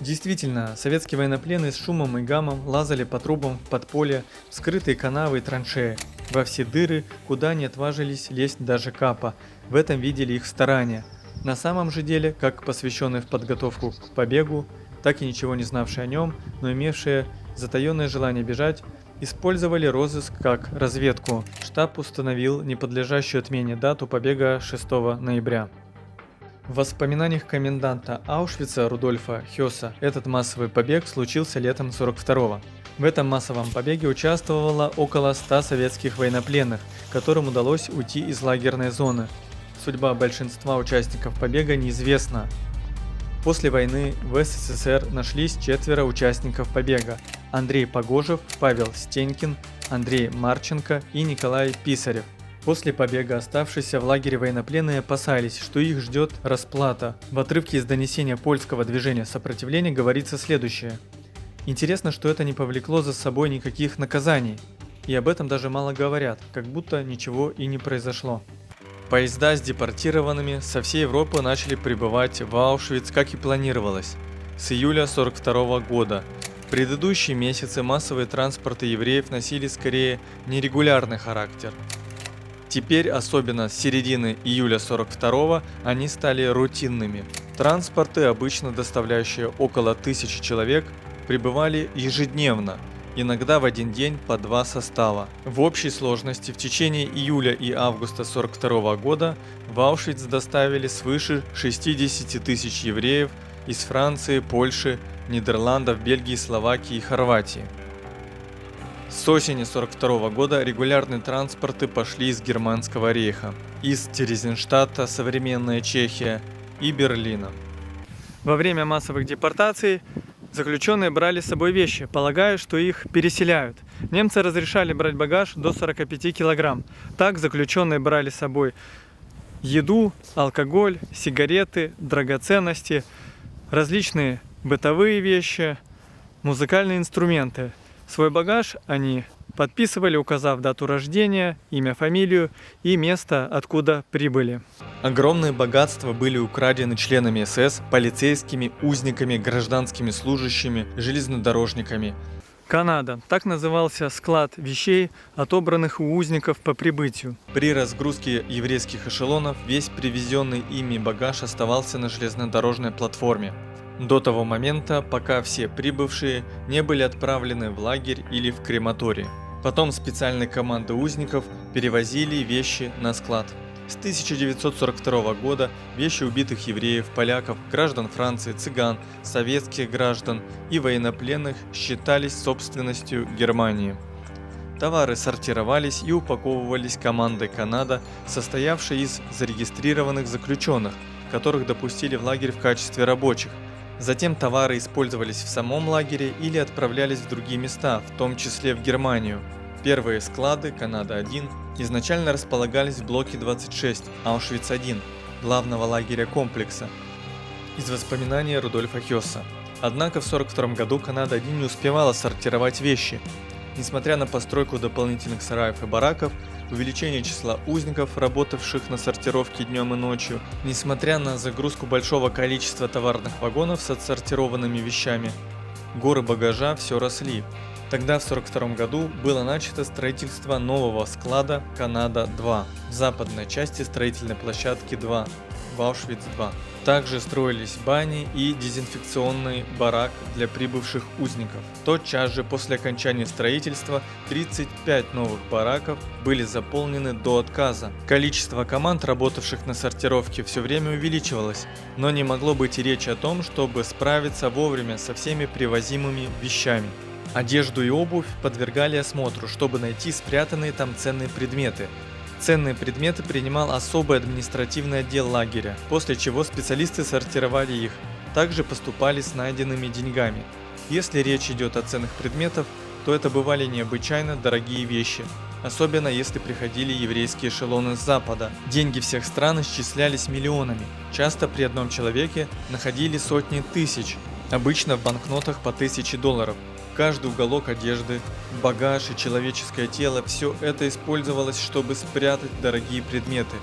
Действительно, советские военнопленные с шумом и гамом лазали по трубам в подполье, в скрытые канавы и траншеи, во все дыры, куда не отважились лезть даже Капа. В этом видели их старания. На самом же деле, как посвященные в подготовку к побегу, так и ничего не знавшие о нем, но имевшие затаенное желание бежать, Использовали розыск как разведку. Штаб установил неподлежащую отмене дату побега 6 ноября. В воспоминаниях коменданта Аушвица Рудольфа Хёса этот массовый побег случился летом 42-го. В этом массовом побеге участвовало около 100 советских военнопленных, которым удалось уйти из лагерной зоны. Судьба большинства участников побега неизвестна. После войны в СССР нашлись 4 участников побега: Андрей Погожев, Павел Стенькин, Андрей Марченко и Николай Писарев. После побега оставшиеся в лагере военнопленные опасались, что их ждет расплата. В отрывке из донесения польского движения сопротивления говорится следующее. Интересно, что это не повлекло за собой никаких наказаний. И об этом даже мало говорят, как будто ничего и не произошло. Поезда с депортированными со всей Европы начали прибывать в Аушвиц, как и планировалось, с июля 1942 года. В предыдущие месяцы массовые транспорты евреев носили скорее нерегулярный характер. Теперь, особенно с середины июля 1942, они стали рутинными. Транспорты, обычно доставляющие около 1000 человек, прибывали ежедневно, иногда в один день по 2 состава. В общей сложности в течение июля и августа 1942 года в Аушвиц доставили свыше 60 тысяч евреев из Франции, Польши, Нидерландов, Бельгии, Словакии и Хорватии. С осени 1942 года регулярные транспорты пошли из Германского рейха, из Терезинштадта, современная Чехия, и Берлина. Во время массовых депортаций заключенные брали с собой вещи, полагая, что их переселяют. Немцы разрешали брать багаж до 45 килограмм. Так заключенные брали с собой еду, алкоголь, сигареты, драгоценности, различные бытовые вещи, музыкальные инструменты. Свой багаж они подписывали, указав дату рождения, имя, фамилию и место, откуда прибыли. Огромные богатства были украдены членами СС, полицейскими, узниками, гражданскими служащими, железнодорожниками. Канада. Так назывался склад вещей, отобранных у узников по прибытию. При разгрузке еврейских эшелонов весь привезенный ими багаж оставался на железнодорожной платформе. До того момента, пока все прибывшие не были отправлены в лагерь или в крематорий. Потом специальные команды узников перевозили вещи на склад. С 1942 года вещи убитых евреев, поляков, граждан Франции, цыган, советских граждан и военнопленных считались собственностью Германии. Товары сортировались и упаковывались командой Канада, состоявшей из зарегистрированных заключенных, которых допустили в лагерь в качестве рабочих. Затем товары использовались в самом лагере или отправлялись в другие места, в том числе в Германию. Первые склады Канада-1 изначально располагались в блоке 26 Аушвиц-1, главного лагеря комплекса. Из воспоминаний Рудольфа Хёса. Однако в 1942 году Канада-1 не успевала сортировать вещи. Несмотря на постройку дополнительных сараев и бараков, увеличение числа узников, работавших на сортировке днем и ночью, несмотря на загрузку большого количества товарных вагонов с отсортированными вещами, горы багажа все росли. Тогда в 1942 году было начато строительство нового склада Канада-2 в западной части строительной площадки 2 в Аушвиц-2. Также строились бани и дезинфекционный барак для прибывших узников. Тотчас же после окончания строительства 35 новых бараков были заполнены до отказа. Количество команд, работавших на сортировке, все время увеличивалось, но не могло быть и речи о том, чтобы справиться вовремя со всеми привозимыми вещами. Одежду и обувь подвергали осмотру, чтобы найти спрятанные там ценные предметы. Ценные предметы принимал особый административный отдел лагеря, после чего специалисты сортировали их. Также поступали с найденными деньгами. Если речь идет о ценных предметах, то это бывали необычайно дорогие вещи, особенно если приходили еврейские эшелоны с запада. Деньги всех стран исчислялись миллионами. Часто при одном человеке находили сотни тысяч, обычно в банкнотах по $1000. Каждый уголок одежды, багаж и человеческое тело – все это использовалось, чтобы спрятать дорогие предметы.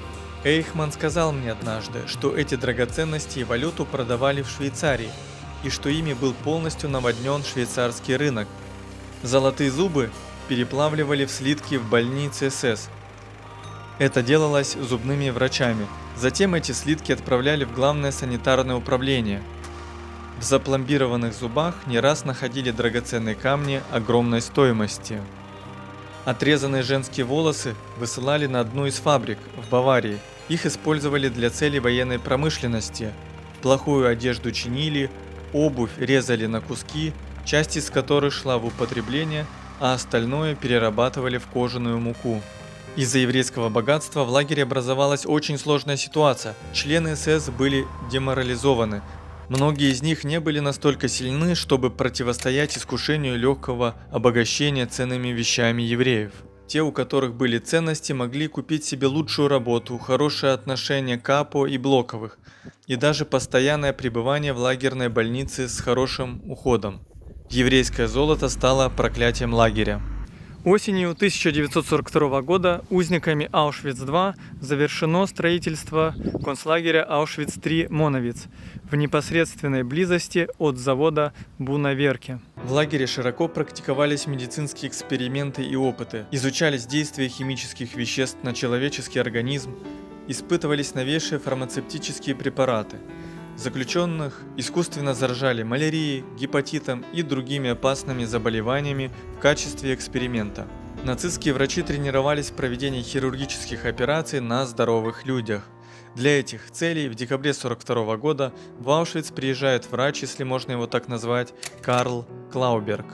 Эйхман сказал мне однажды, что эти драгоценности и валюту продавали в Швейцарии, и что ими был полностью наводнен швейцарский рынок. Золотые зубы переплавливали в слитки в больнице СС. Это делалось зубными врачами. Затем эти слитки отправляли в главное санитарное управление. В запломбированных зубах не раз находили драгоценные камни огромной стоимости. Отрезанные женские волосы высылали на одну из фабрик в Баварии. Их использовали для целей военной промышленности. Плохую одежду чинили, обувь резали на куски, часть из которых шла в употребление, а остальное перерабатывали в кожаную муку. Из-за еврейского богатства в лагере образовалась очень сложная ситуация. Члены СС были деморализованы. Многие из них не были настолько сильны, чтобы противостоять искушению легкого обогащения ценными вещами евреев. Те, у которых были ценности, могли купить себе лучшую работу, хорошее отношение капо и блоковых, и даже постоянное пребывание в лагерной больнице с хорошим уходом. Еврейское золото стало проклятием лагеря. Осенью 1942 года узниками Аушвиц-2 завершено строительство концлагеря Аушвиц-3-Моновиц в непосредственной близости от завода Бунаверке. В лагере широко практиковались медицинские эксперименты и опыты, изучались действия химических веществ на человеческий организм, испытывались новейшие фармацевтические препараты. Заключенных искусственно заражали малярией, гепатитом и другими опасными заболеваниями в качестве эксперимента. Нацистские врачи тренировались в проведении хирургических операций на здоровых людях. Для этих целей в декабре 1942 года в Аушвиц приезжает врач, если можно его так назвать, Карл Клауберг.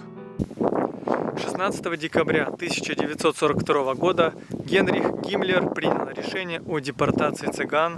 16 декабря 1942 года Генрих Гиммлер принял решение о депортации цыган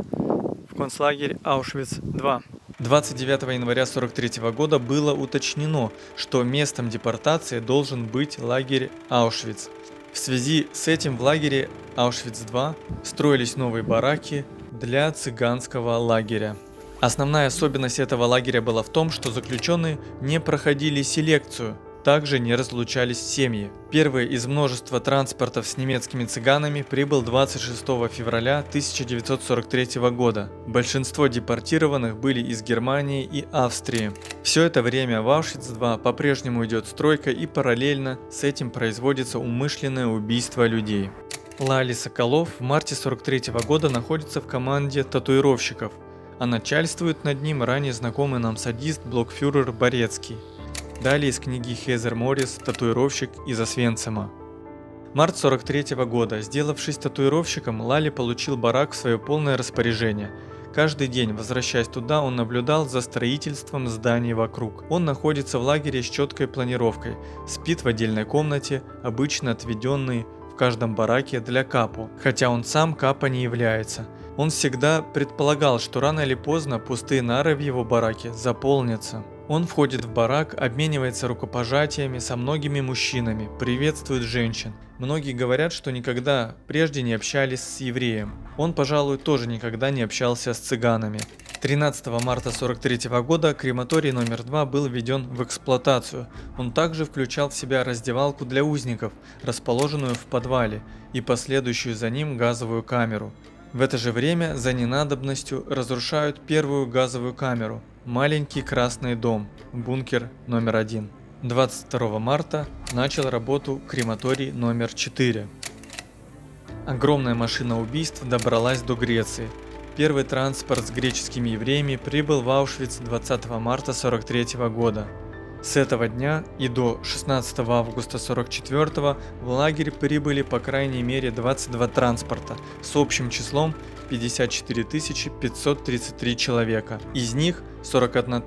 в концлагерь Аушвиц-2. 29 января 1943 года было уточнено, что местом депортации должен быть лагерь Аушвиц. В связи с этим в лагере Аушвиц-2 строились новые бараки для цыганского лагеря. Основная особенность этого лагеря была в том, что заключенные не проходили селекцию, также не разлучались семьи. Первый из множества транспортов с немецкими цыганами прибыл 26 февраля 1943 года. Большинство депортированных были из Германии и Австрии. Все это время в Аушвиц-2 по-прежнему идет стройка, и параллельно с этим производится умышленное убийство людей. Лали Соколов в марте 1943 года находится в команде татуировщиков, а начальствует над ним ранее знакомый нам садист блокфюрер Борецкий. Далее из книги Хезер Моррис «Татуировщик из Освенцима». Март 1943 года. Сделавшись татуировщиком, Лали получил барак в свое полное распоряжение. Каждый день, возвращаясь туда, он наблюдал за строительством зданий вокруг. Он находится в лагере с четкой планировкой, спит в отдельной комнате, обычно отведенной в каждом бараке для капо, хотя он сам капо не является. Он всегда предполагал, что рано или поздно пустые нары в его бараке заполнятся. Он входит в барак, обменивается рукопожатиями со многими мужчинами, приветствует женщин. Многие говорят, что никогда прежде не общались с евреем. Он, пожалуй, тоже никогда не общался с цыганами. 13 марта 1943 года крематорий номер 2 был введен в эксплуатацию. Он также включал в себя раздевалку для узников, расположенную в подвале, и последующую за ним газовую камеру. В это же время за ненадобностью разрушают первую газовую камеру – маленький красный дом, бункер номер 1. 22 марта начал работу крематорий номер 4. Огромная машина убийств добралась до Греции. Первый транспорт с греческими евреями прибыл в Аушвиц 20 марта 1943 года. С этого дня и до 16 августа 1944 в лагерь прибыли по крайней мере 22 транспорта с общим числом 54 533 человека. Из них 41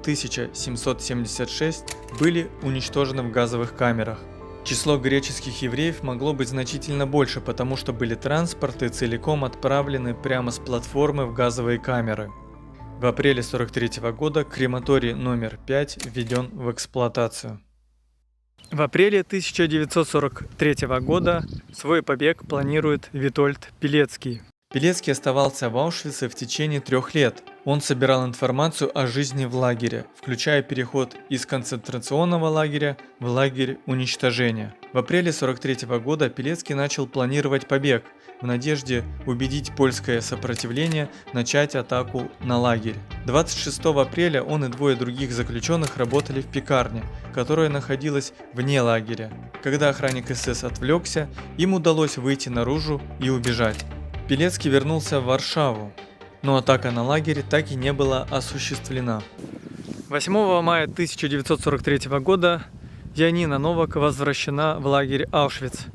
776 были уничтожены в газовых камерах. Число греческих евреев могло быть значительно больше, потому что были транспорты целиком отправлены прямо с платформы в газовые камеры. В апреле 1943 года крематорий номер 5 введен в эксплуатацию. В апреле 1943 года свой побег планирует Витольд Пилецкий. Пилецкий оставался в Аушвице в течение 3 лет. Он собирал информацию о жизни в лагере, включая переход из концентрационного лагеря в лагерь уничтожения. В апреле 1943 года Пилецкий начал планировать побег, в надежде убедить польское сопротивление начать атаку на лагерь. 26 апреля он и 2 других заключенных работали в пекарне, которая находилась вне лагеря. Когда охранник СС отвлекся, им удалось выйти наружу и убежать. Пилецкий вернулся в Варшаву, но атака на лагерь так и не была осуществлена. 8 мая 1943 года Янина Новак возвращена в лагерь Аушвиц.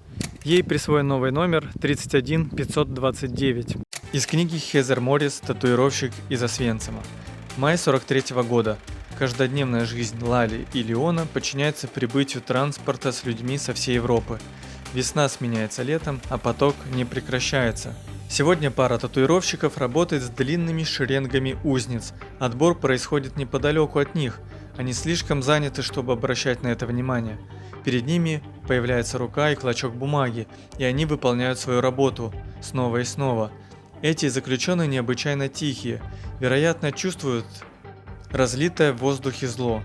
Ей присвоен новый номер 31529. Из книги Хезер Моррис «Татуировщик из Освенцима». Май 43 года. Каждодневная жизнь Лали и Леона подчиняется прибытию транспорта с людьми со всей Европы. Весна сменяется летом, а поток не прекращается. Сегодня пара татуировщиков работает с длинными шеренгами узниц. Отбор происходит неподалеку от них. Они слишком заняты, чтобы обращать на это внимание. Перед ними появляется рука и клочок бумаги, и они выполняют свою работу снова и снова. Эти заключенные необычайно тихие, вероятно, чувствуют разлитое в воздухе зло.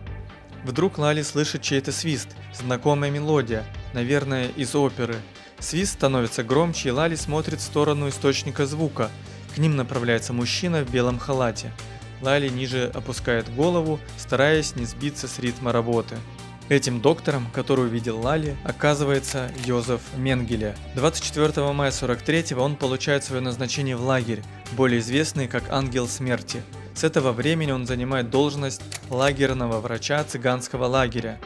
Вдруг Лали слышит чей-то свист, знакомая мелодия, наверное, из оперы. Свист становится громче, и Лали смотрит в сторону источника звука. К ним направляется мужчина в белом халате. Лали ниже опускает голову, стараясь не сбиться с ритма работы. Этим доктором, который увидел Лали, оказывается Йозеф Менгеле. 24 мая 43-го он получает свое назначение в лагерь, более известный как Ангел Смерти. С этого времени он занимает должность лагерного врача цыганского лагеря.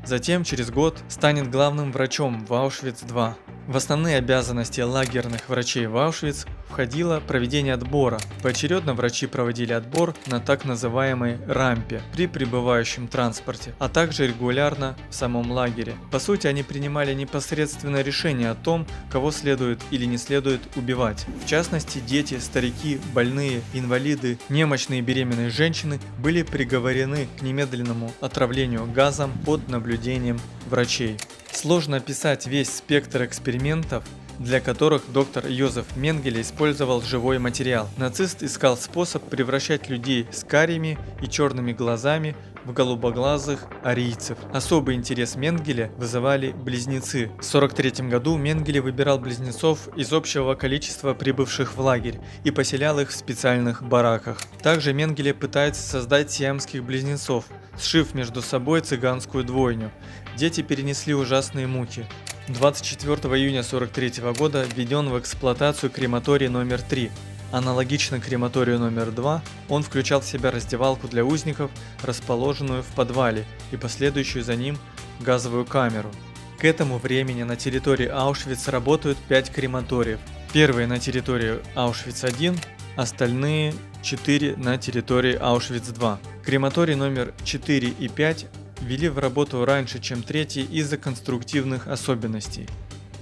Затем, через год, станет главным врачом в Аушвиц-2. В основные обязанности лагерных врачей в Аушвиц входило проведение отбора. Поочередно врачи проводили отбор на так называемой рампе при прибывающем транспорте, а также регулярно в самом лагере. По сути, они принимали непосредственное решение о том, кого следует или не следует убивать. В частности, дети, старики, больные, инвалиды, немощные беременные женщины были приговорены к немедленному отравлению газом под наблюдением врачей. Сложно описать весь спектр экспериментов, для которых доктор Йозеф Менгеле использовал живой материал. Нацист искал способ превращать людей с карими и черными глазами в голубоглазых арийцев. Особый интерес Менгеле вызывали близнецы. В 1943 году Менгеле выбирал близнецов из общего количества прибывших в лагерь и поселял их в специальных бараках. Также Менгеле пытается создать сиамских близнецов, сшив между собой цыганскую двойню. Дети перенесли ужасные муки. 24 июня 1943 года введен в эксплуатацию крематорий номер 3. Аналогично крематорию номер 2, он включал в себя раздевалку для узников, расположенную в подвале, и последующую за ним газовую камеру. К этому времени на территории Аушвиц работают 5 крематориев. Первые на территории Аушвиц-1, остальные 4 на территории Аушвиц-2. Крематорий номер 4 и 5 ввели в работу раньше, чем третий из-за конструктивных особенностей.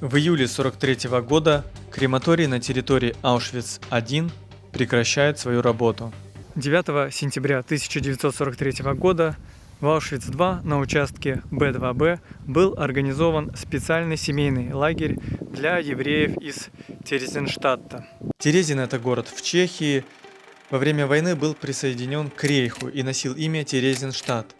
В июле 1943 года крематорий на территории Аушвиц-1 прекращает свою работу. 9 сентября 1943 года в Аушвиц-2 на участке Б2Б был организован специальный семейный лагерь для евреев из Терезинштадта. Терезин – это город в Чехии. Во время войны был присоединен к Рейху и носил имя Терезинштадт.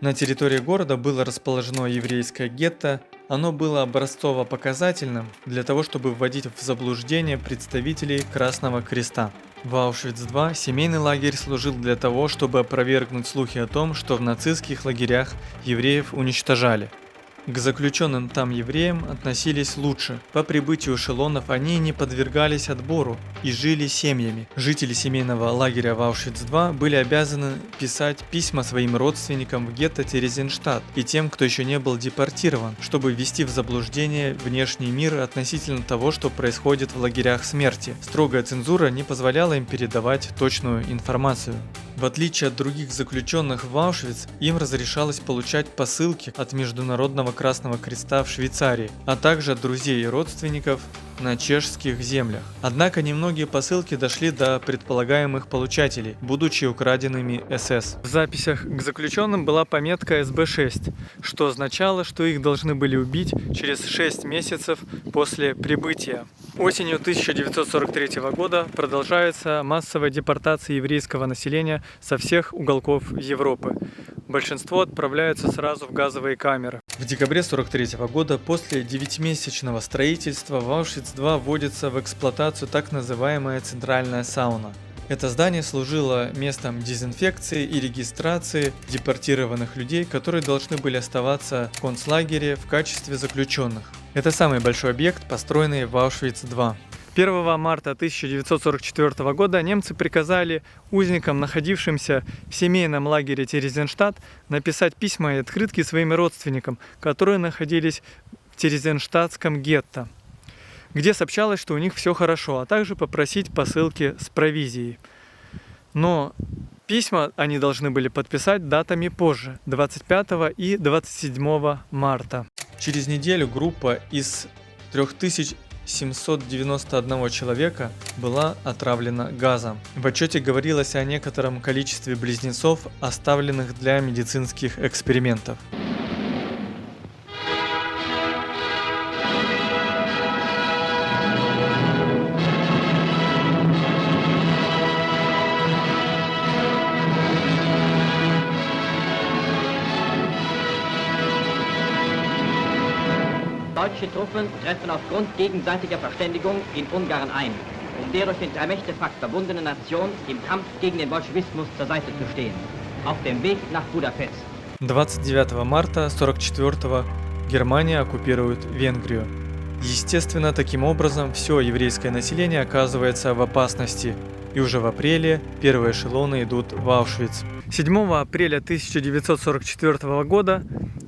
На территории города было расположено еврейское гетто. Оно было образцово-показательным для того, чтобы вводить в заблуждение представителей Красного Креста. В Аушвиц-2 семейный лагерь служил для того, чтобы опровергнуть слухи о том, что в нацистских лагерях евреев уничтожали. К заключенным там евреям относились лучше. По прибытию эшелонов они не подвергались отбору и жили семьями. Жители семейного лагеря в Аушвиц-2 были обязаны писать письма своим родственникам в гетто Терезинштадт и тем, кто еще не был депортирован, чтобы ввести в заблуждение внешний мир относительно того, что происходит в лагерях смерти. Строгая цензура не позволяла им передавать точную информацию. В отличие от других заключенных в Аушвиц, им разрешалось получать посылки от Международного Красного Креста в Швейцарии, а также от друзей и родственников на чешских землях. Однако немногие посылки дошли до предполагаемых получателей, будучи украденными СС. В записях к заключенным была пометка СБ-6, что означало, что их должны были убить через 6 месяцев после прибытия. Осенью 1943 года продолжается массовая депортация еврейского населения со всех уголков Европы. Большинство отправляются сразу в газовые камеры. В декабре 1943 года после 9-месячного строительства в Аушвиц-2 вводится в эксплуатацию так называемая центральная сауна. Это здание служило местом дезинфекции и регистрации депортированных людей, которые должны были оставаться в концлагере в качестве заключенных. Это самый большой объект, построенный в Аушвиц-2. 1 марта 1944 года немцы приказали узникам, находившимся в семейном лагере Терезинштадт, написать письма и открытки своим родственникам, которые находились в Терезенштадтском гетто, где сообщалось, что у них все хорошо, а также попросить посылки с провизией. Но письма они должны были подписать датами позже, 25 и 27 марта. Через неделю группа из 3791 человека была отравлена газом. В отчете говорилось о некотором количестве близнецов, оставленных для медицинских экспериментов. Deutsche Truppen treffen aufgrund gegenseitiger Verständigung in Ungarn ein, um der durch den Drei-Mächte-Pakt verbundenen Nation im Kampf gegen den Bolschewismus zur Seite zu stehen. Auf dem Weg nach Budapest. 29 марта 1944 Германия оккупирует Венгрию. Естественно, таким образом все еврейское население оказывается в опасности, и уже в апреле первые эшелоны идут в Аушвиц. 7 апреля 1944 года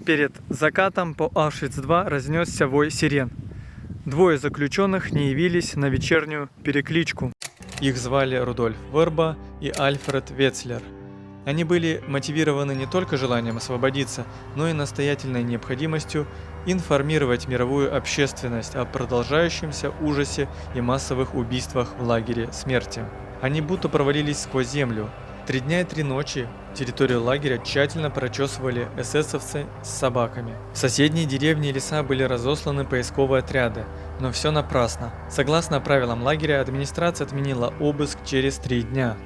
перед закатом по Аушвиц-2 разнесся вой сирен. Двое заключенных не явились на вечернюю перекличку. Их звали Рудольф Верба и Альфред Вецлер. Они были мотивированы не только желанием освободиться, но и настоятельной необходимостью информировать мировую общественность о продолжающемся ужасе и массовых убийствах в лагере смерти. Они будто провалились сквозь землю. 3 дня и 3 ночи территорию лагеря тщательно прочесывали эсэсовцы с собаками. В соседние деревни и леса были разосланы поисковые отряды, но все напрасно. Согласно правилам лагеря, администрация отменила обыск через 3 дня.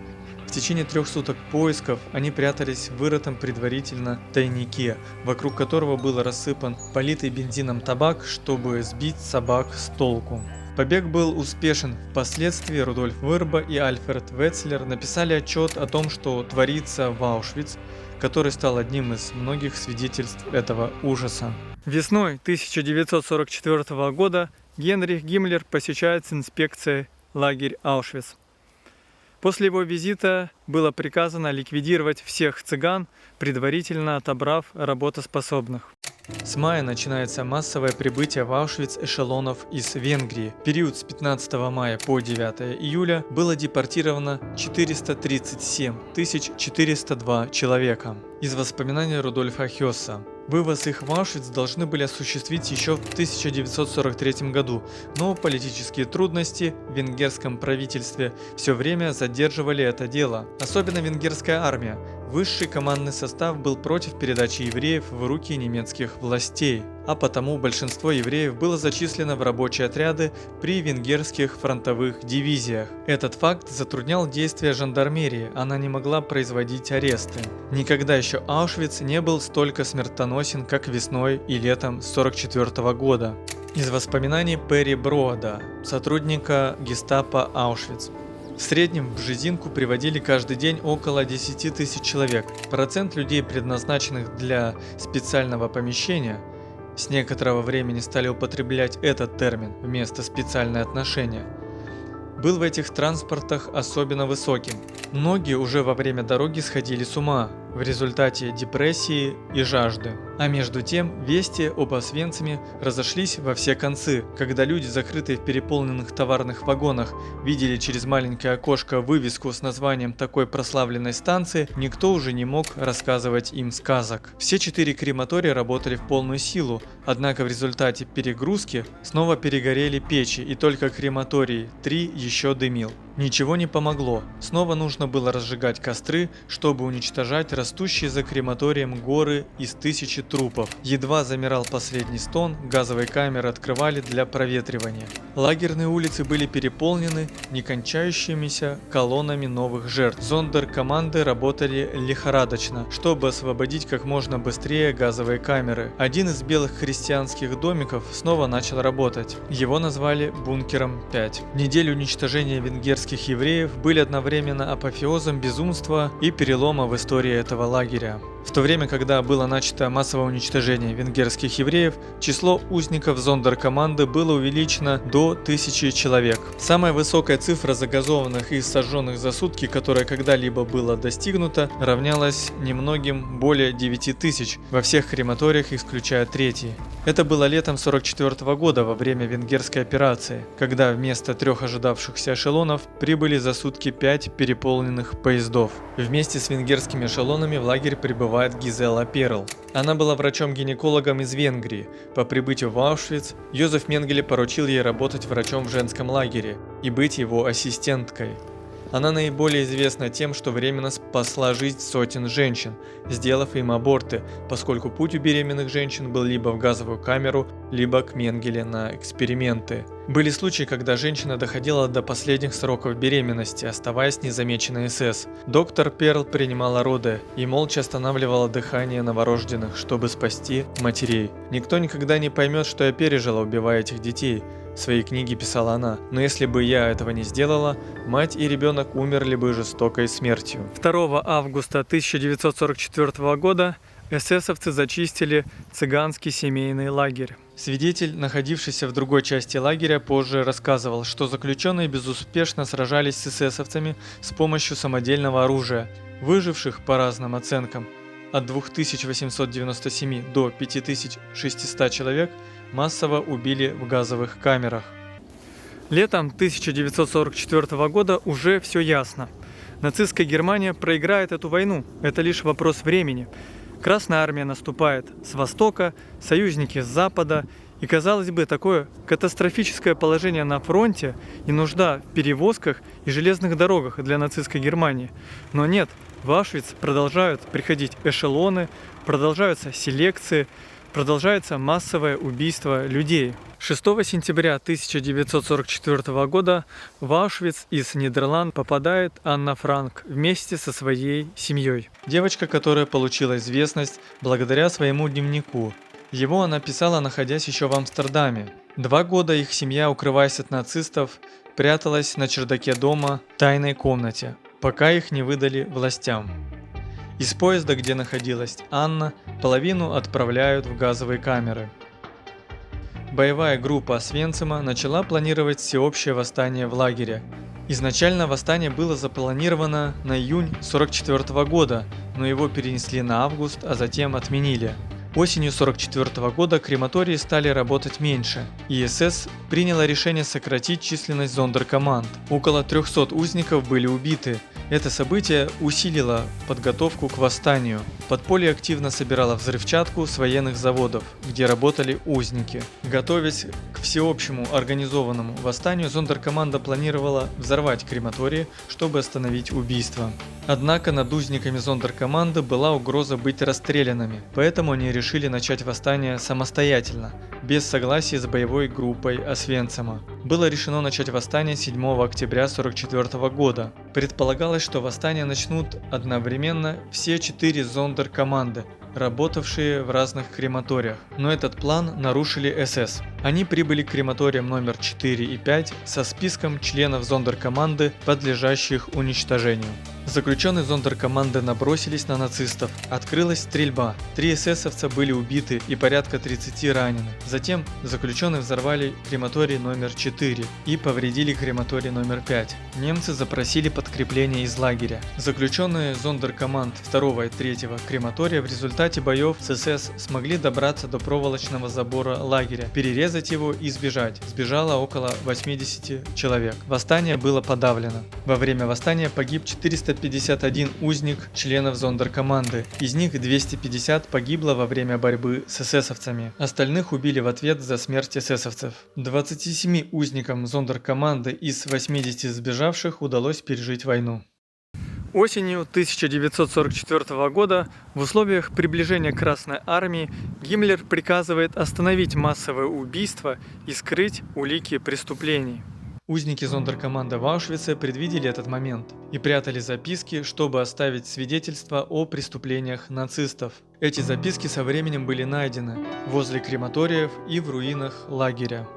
В течение 3 суток поисков они прятались в вырытом предварительно тайнике, вокруг которого был рассыпан политый бензином табак, чтобы сбить собак с толку. Побег был успешен. Впоследствии Рудольф Верба и Альфред Вецлер написали отчет о том, что творится в Аушвиц, который стал одним из многих свидетельств этого ужаса. Весной 1944 года Генрих Гиммлер посещает с инспекцией лагерь Аушвиц. После его визита было приказано ликвидировать всех цыган, предварительно отобрав работоспособных. С мая начинается массовое прибытие в Аушвиц эшелонов из Венгрии. В период с 15 мая по 9 июля было депортировано 437 402 человека. Из воспоминаний Рудольфа Хесса. Вывоз их в Аушвиц должны были осуществить еще в 1943 году, но политические трудности в венгерском правительстве все время задерживали это дело. Особенно венгерская армия. Высший командный состав был против передачи евреев в руки немецких властей, а потому большинство евреев было зачислено в рабочие отряды при венгерских фронтовых дивизиях. Этот факт затруднял действия жандармерии, она не могла производить аресты. Никогда еще Аушвиц не был столько смертоносен, как весной и летом 1944 года. Из воспоминаний Перри Броада, сотрудника гестапо Аушвиц. В среднем в Бжезинку приводили каждый день около 10 тысяч человек. Процент людей, предназначенных для специального помещения, с некоторого времени стали употреблять этот термин вместо специальное отношение, был в этих транспортах особенно высоким. Многие уже во время дороги сходили с ума в результате депрессии и жажды. А между тем, вести об Освенциме разошлись во все концы. Когда люди, закрытые в переполненных товарных вагонах, видели через маленькое окошко вывеску с названием такой прославленной станции, никто уже не мог рассказывать им сказок. Все 4 крематория работали в полную силу, однако в результате перегрузки снова перегорели печи, и только крематорий 3 еще дымил. Ничего не помогло. Снова нужно было разжигать костры, чтобы уничтожать растущие за крематорием горы из 1000 трупов. Едва замирал последний стон, газовые камеры открывали для проветривания. Лагерные улицы были переполнены некончающимися колоннами новых жертв. Зондеркоманды работали лихорадочно, чтобы освободить как можно быстрее газовые камеры. Один из белых христианских домиков снова начал работать. Его назвали бункером 5. Неделю уничтожения венгерских евреев были одновременно апофеозом безумства и перелома в истории этого лагеря. В то время, когда было начато массовое уничтожение венгерских евреев, число узников зондеркоманды было увеличено до 1000 человек. Самая высокая цифра загазованных и сожженных за сутки, которая когда-либо была достигнута, равнялась немногим более 9000 во всех крематориях, исключая третий. Это было летом 1944 года во время венгерской операции, когда вместо 3 ожидавшихся эшелонов прибыли за сутки 5 переполненных поездов. Вместе с венгерскими эшелонами в лагерь прибывает Гизела Перл. Она была врачом-гинекологом из Венгрии. По прибытию в Аушвиц Йозеф Менгеле поручил ей работать врачом в женском лагере и быть его ассистенткой. Она наиболее известна тем, что временно спасла жизнь сотен женщин, сделав им аборты, поскольку путь у беременных женщин был либо в газовую камеру, либо к Менгеле на эксперименты. Были случаи, когда женщина доходила до последних сроков беременности, оставаясь незамеченной СС. Доктор Перл принимала роды и молча останавливала дыхание новорожденных, чтобы спасти матерей. «Никто никогда не поймет, что я пережила, убивая этих детей», в своей книге писала она. «Но если бы я этого не сделала, мать и ребенок умерли бы жестокой смертью». 2 августа 1944 года эсэсовцы зачистили цыганский семейный лагерь. Свидетель, находившийся в другой части лагеря, позже рассказывал, что заключенные безуспешно сражались с эсэсовцами с помощью самодельного оружия. Выживших, по разным оценкам, от 2897 до 5600 человек массово убили в газовых камерах. Летом 1944 года уже все ясно. Нацистская Германия проиграет эту войну, это лишь вопрос времени. Красная армия наступает с востока, союзники с запада, и, казалось бы, такое катастрофическое положение на фронте и нужда в перевозках и железных дорогах для нацистской Германии. Но нет, в Аушвиц продолжают приходить эшелоны, продолжаются селекции, продолжается массовое убийство людей. 6 сентября 1944 года в Аушвиц из Нидерланд попадает Анна Франк вместе со своей семьей. Девочка, которая получила известность благодаря своему дневнику. Его она писала, находясь еще в Амстердаме. 2 года их семья, укрываясь от нацистов, пряталась на чердаке дома в тайной комнате, пока их не выдали властям. Из поезда, где находилась Анна, половину отправляют в газовые камеры. Боевая группа Освенцима начала планировать всеобщее восстание в лагере. Изначально восстание было запланировано на июнь 1944 года, но его перенесли на август, а затем отменили. Осенью 1944 года крематории стали работать меньше, и СС приняла решение сократить численность зондеркоманд. Около 300 узников были убиты. Это событие усилило подготовку к восстанию. Подполье активно собирало взрывчатку с военных заводов, где работали узники. Готовясь к всеобщему организованному восстанию, зондеркоманда планировала взорвать крематории, чтобы остановить убийство. Однако над узниками зондеркоманды была угроза быть расстрелянными, поэтому они решили начать восстание самостоятельно, без согласия с боевой группой Освенцима. Было решено начать восстание 7 октября 1944 года. Предполагалось, что восстание начнут одновременно все 4 зондеркоманды, работавшие в разных крематориях, но этот план нарушили СС. Они прибыли к крематориям номер 4 и 5 со списком членов зондеркоманды, подлежащих уничтожению. Заключенные зондеркоманды набросились на нацистов. Открылась стрельба. 3 эсэсовца были убиты и порядка 30 ранены. Затем заключенные взорвали крематорий номер 4 и повредили крематорий номер 5. Немцы запросили подкрепление из лагеря. Заключенные зондеркоманд 2 и 3 крематория в результате боев с СС смогли добраться до проволочного забора лагеря, перерезать его и сбежать. Сбежало около 80 человек. Восстание было подавлено. Во время восстания погиб 451 узник членов зондеркоманды. Из них 250 погибло во время борьбы с эсэсовцами. Остальных убили в ответ за смерть эсэсовцев. 27 узникам зондеркоманды из 80 сбежавших удалось пережить войну. Осенью 1944 года в условиях приближения Красной Армии Гиммлер приказывает остановить массовое убийство и скрыть улики преступлений. Узники зондеркоманды в Аушвице предвидели этот момент и прятали записки, чтобы оставить свидетельства о преступлениях нацистов. Эти записки со временем были найдены возле крематориев и в руинах лагеря.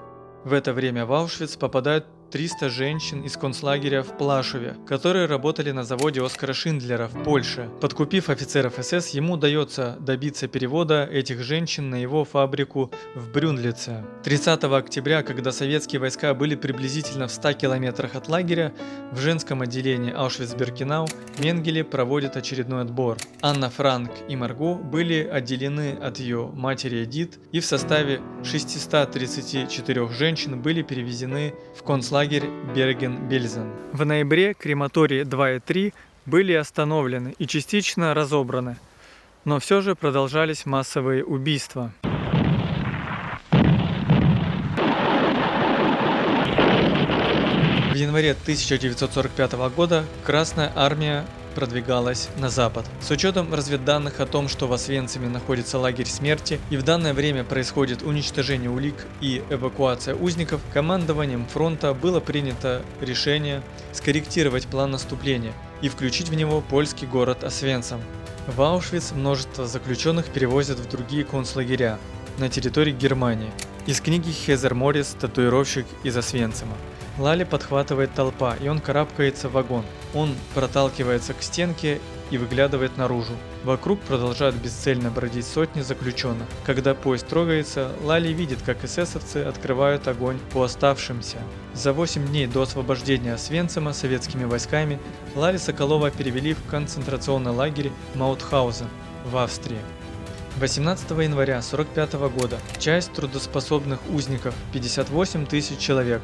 В это время в Аушвиц попадают 300 женщин из концлагеря в Плашове, которые работали на заводе Оскара Шиндлера в Польше. Подкупив офицеров СС, ему удается добиться перевода этих женщин на его фабрику в Брюнлице. 30 октября, когда советские войска были приблизительно в 100 километрах от лагеря, в женском отделении Аушвиц-Биркенау Менгеле проводит очередной отбор. Анна Франк и Марго были отделены от ее матери Эдит и в составе 634 женщин были перевезены в концлагерь Берген-Бельзен. В ноябре крематории 2 и 3 были остановлены и частично разобраны, но все же продолжались массовые убийства. В январе 1945 года Красная Армия продвигалась на запад. С учетом разведданных о том, что в Освенциме находится лагерь смерти и в данное время происходит уничтожение улик и эвакуация узников, командованием фронта было принято решение скорректировать план наступления и включить в него польский город Освенцим. В Аушвиц множество заключенных перевозят в другие концлагеря на территории Германии. Из книги Хезер Моррис «Татуировщик из Освенцима». Лали подхватывает толпа, и он карабкается в вагон. Он проталкивается к стенке и выглядывает наружу. Вокруг продолжают бесцельно бродить сотни заключенных. Когда поезд трогается, Лали видит, как эсэсовцы открывают огонь по оставшимся. За 8 дней до освобождения Освенцима советскими войсками Лали Соколова перевели в концентрационный лагерь Маутхаузен в Австрии. 18 января 1945 года часть трудоспособных узников, 58 тысяч человек,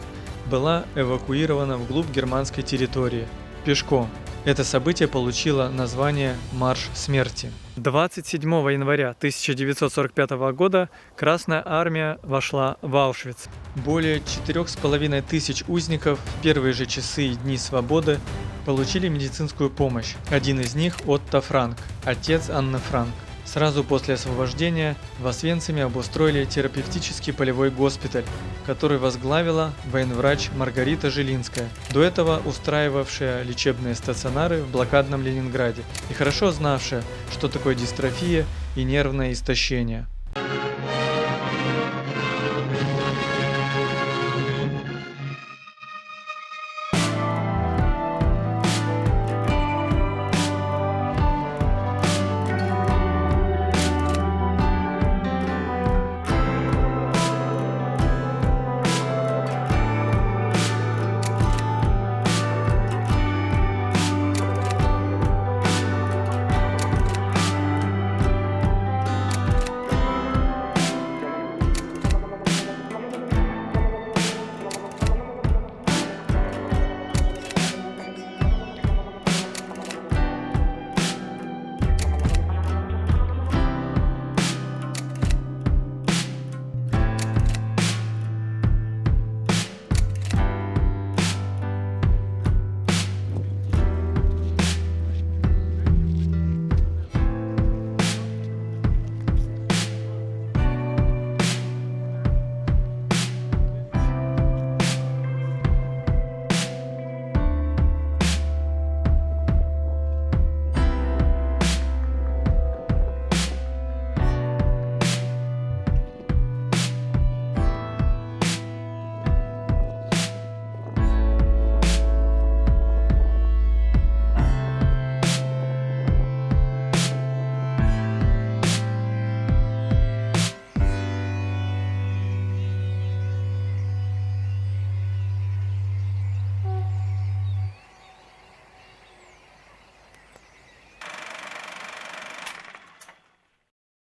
была эвакуирована вглубь германской территории пешком. Это событие получило название «Марш смерти». 27 января 1945 года Красная Армия вошла в Аушвиц. Более 4,5 тысяч узников в первые же часы и дни свободы получили медицинскую помощь. Один из них – Отто Франк, отец Анны Франк. Сразу после освобождения в Освенциме обустроили терапевтический полевой госпиталь, который возглавила военврач Маргарита Жилинская, до этого устраивавшая лечебные стационары в блокадном Ленинграде и хорошо знавшая, что такое дистрофия и нервное истощение.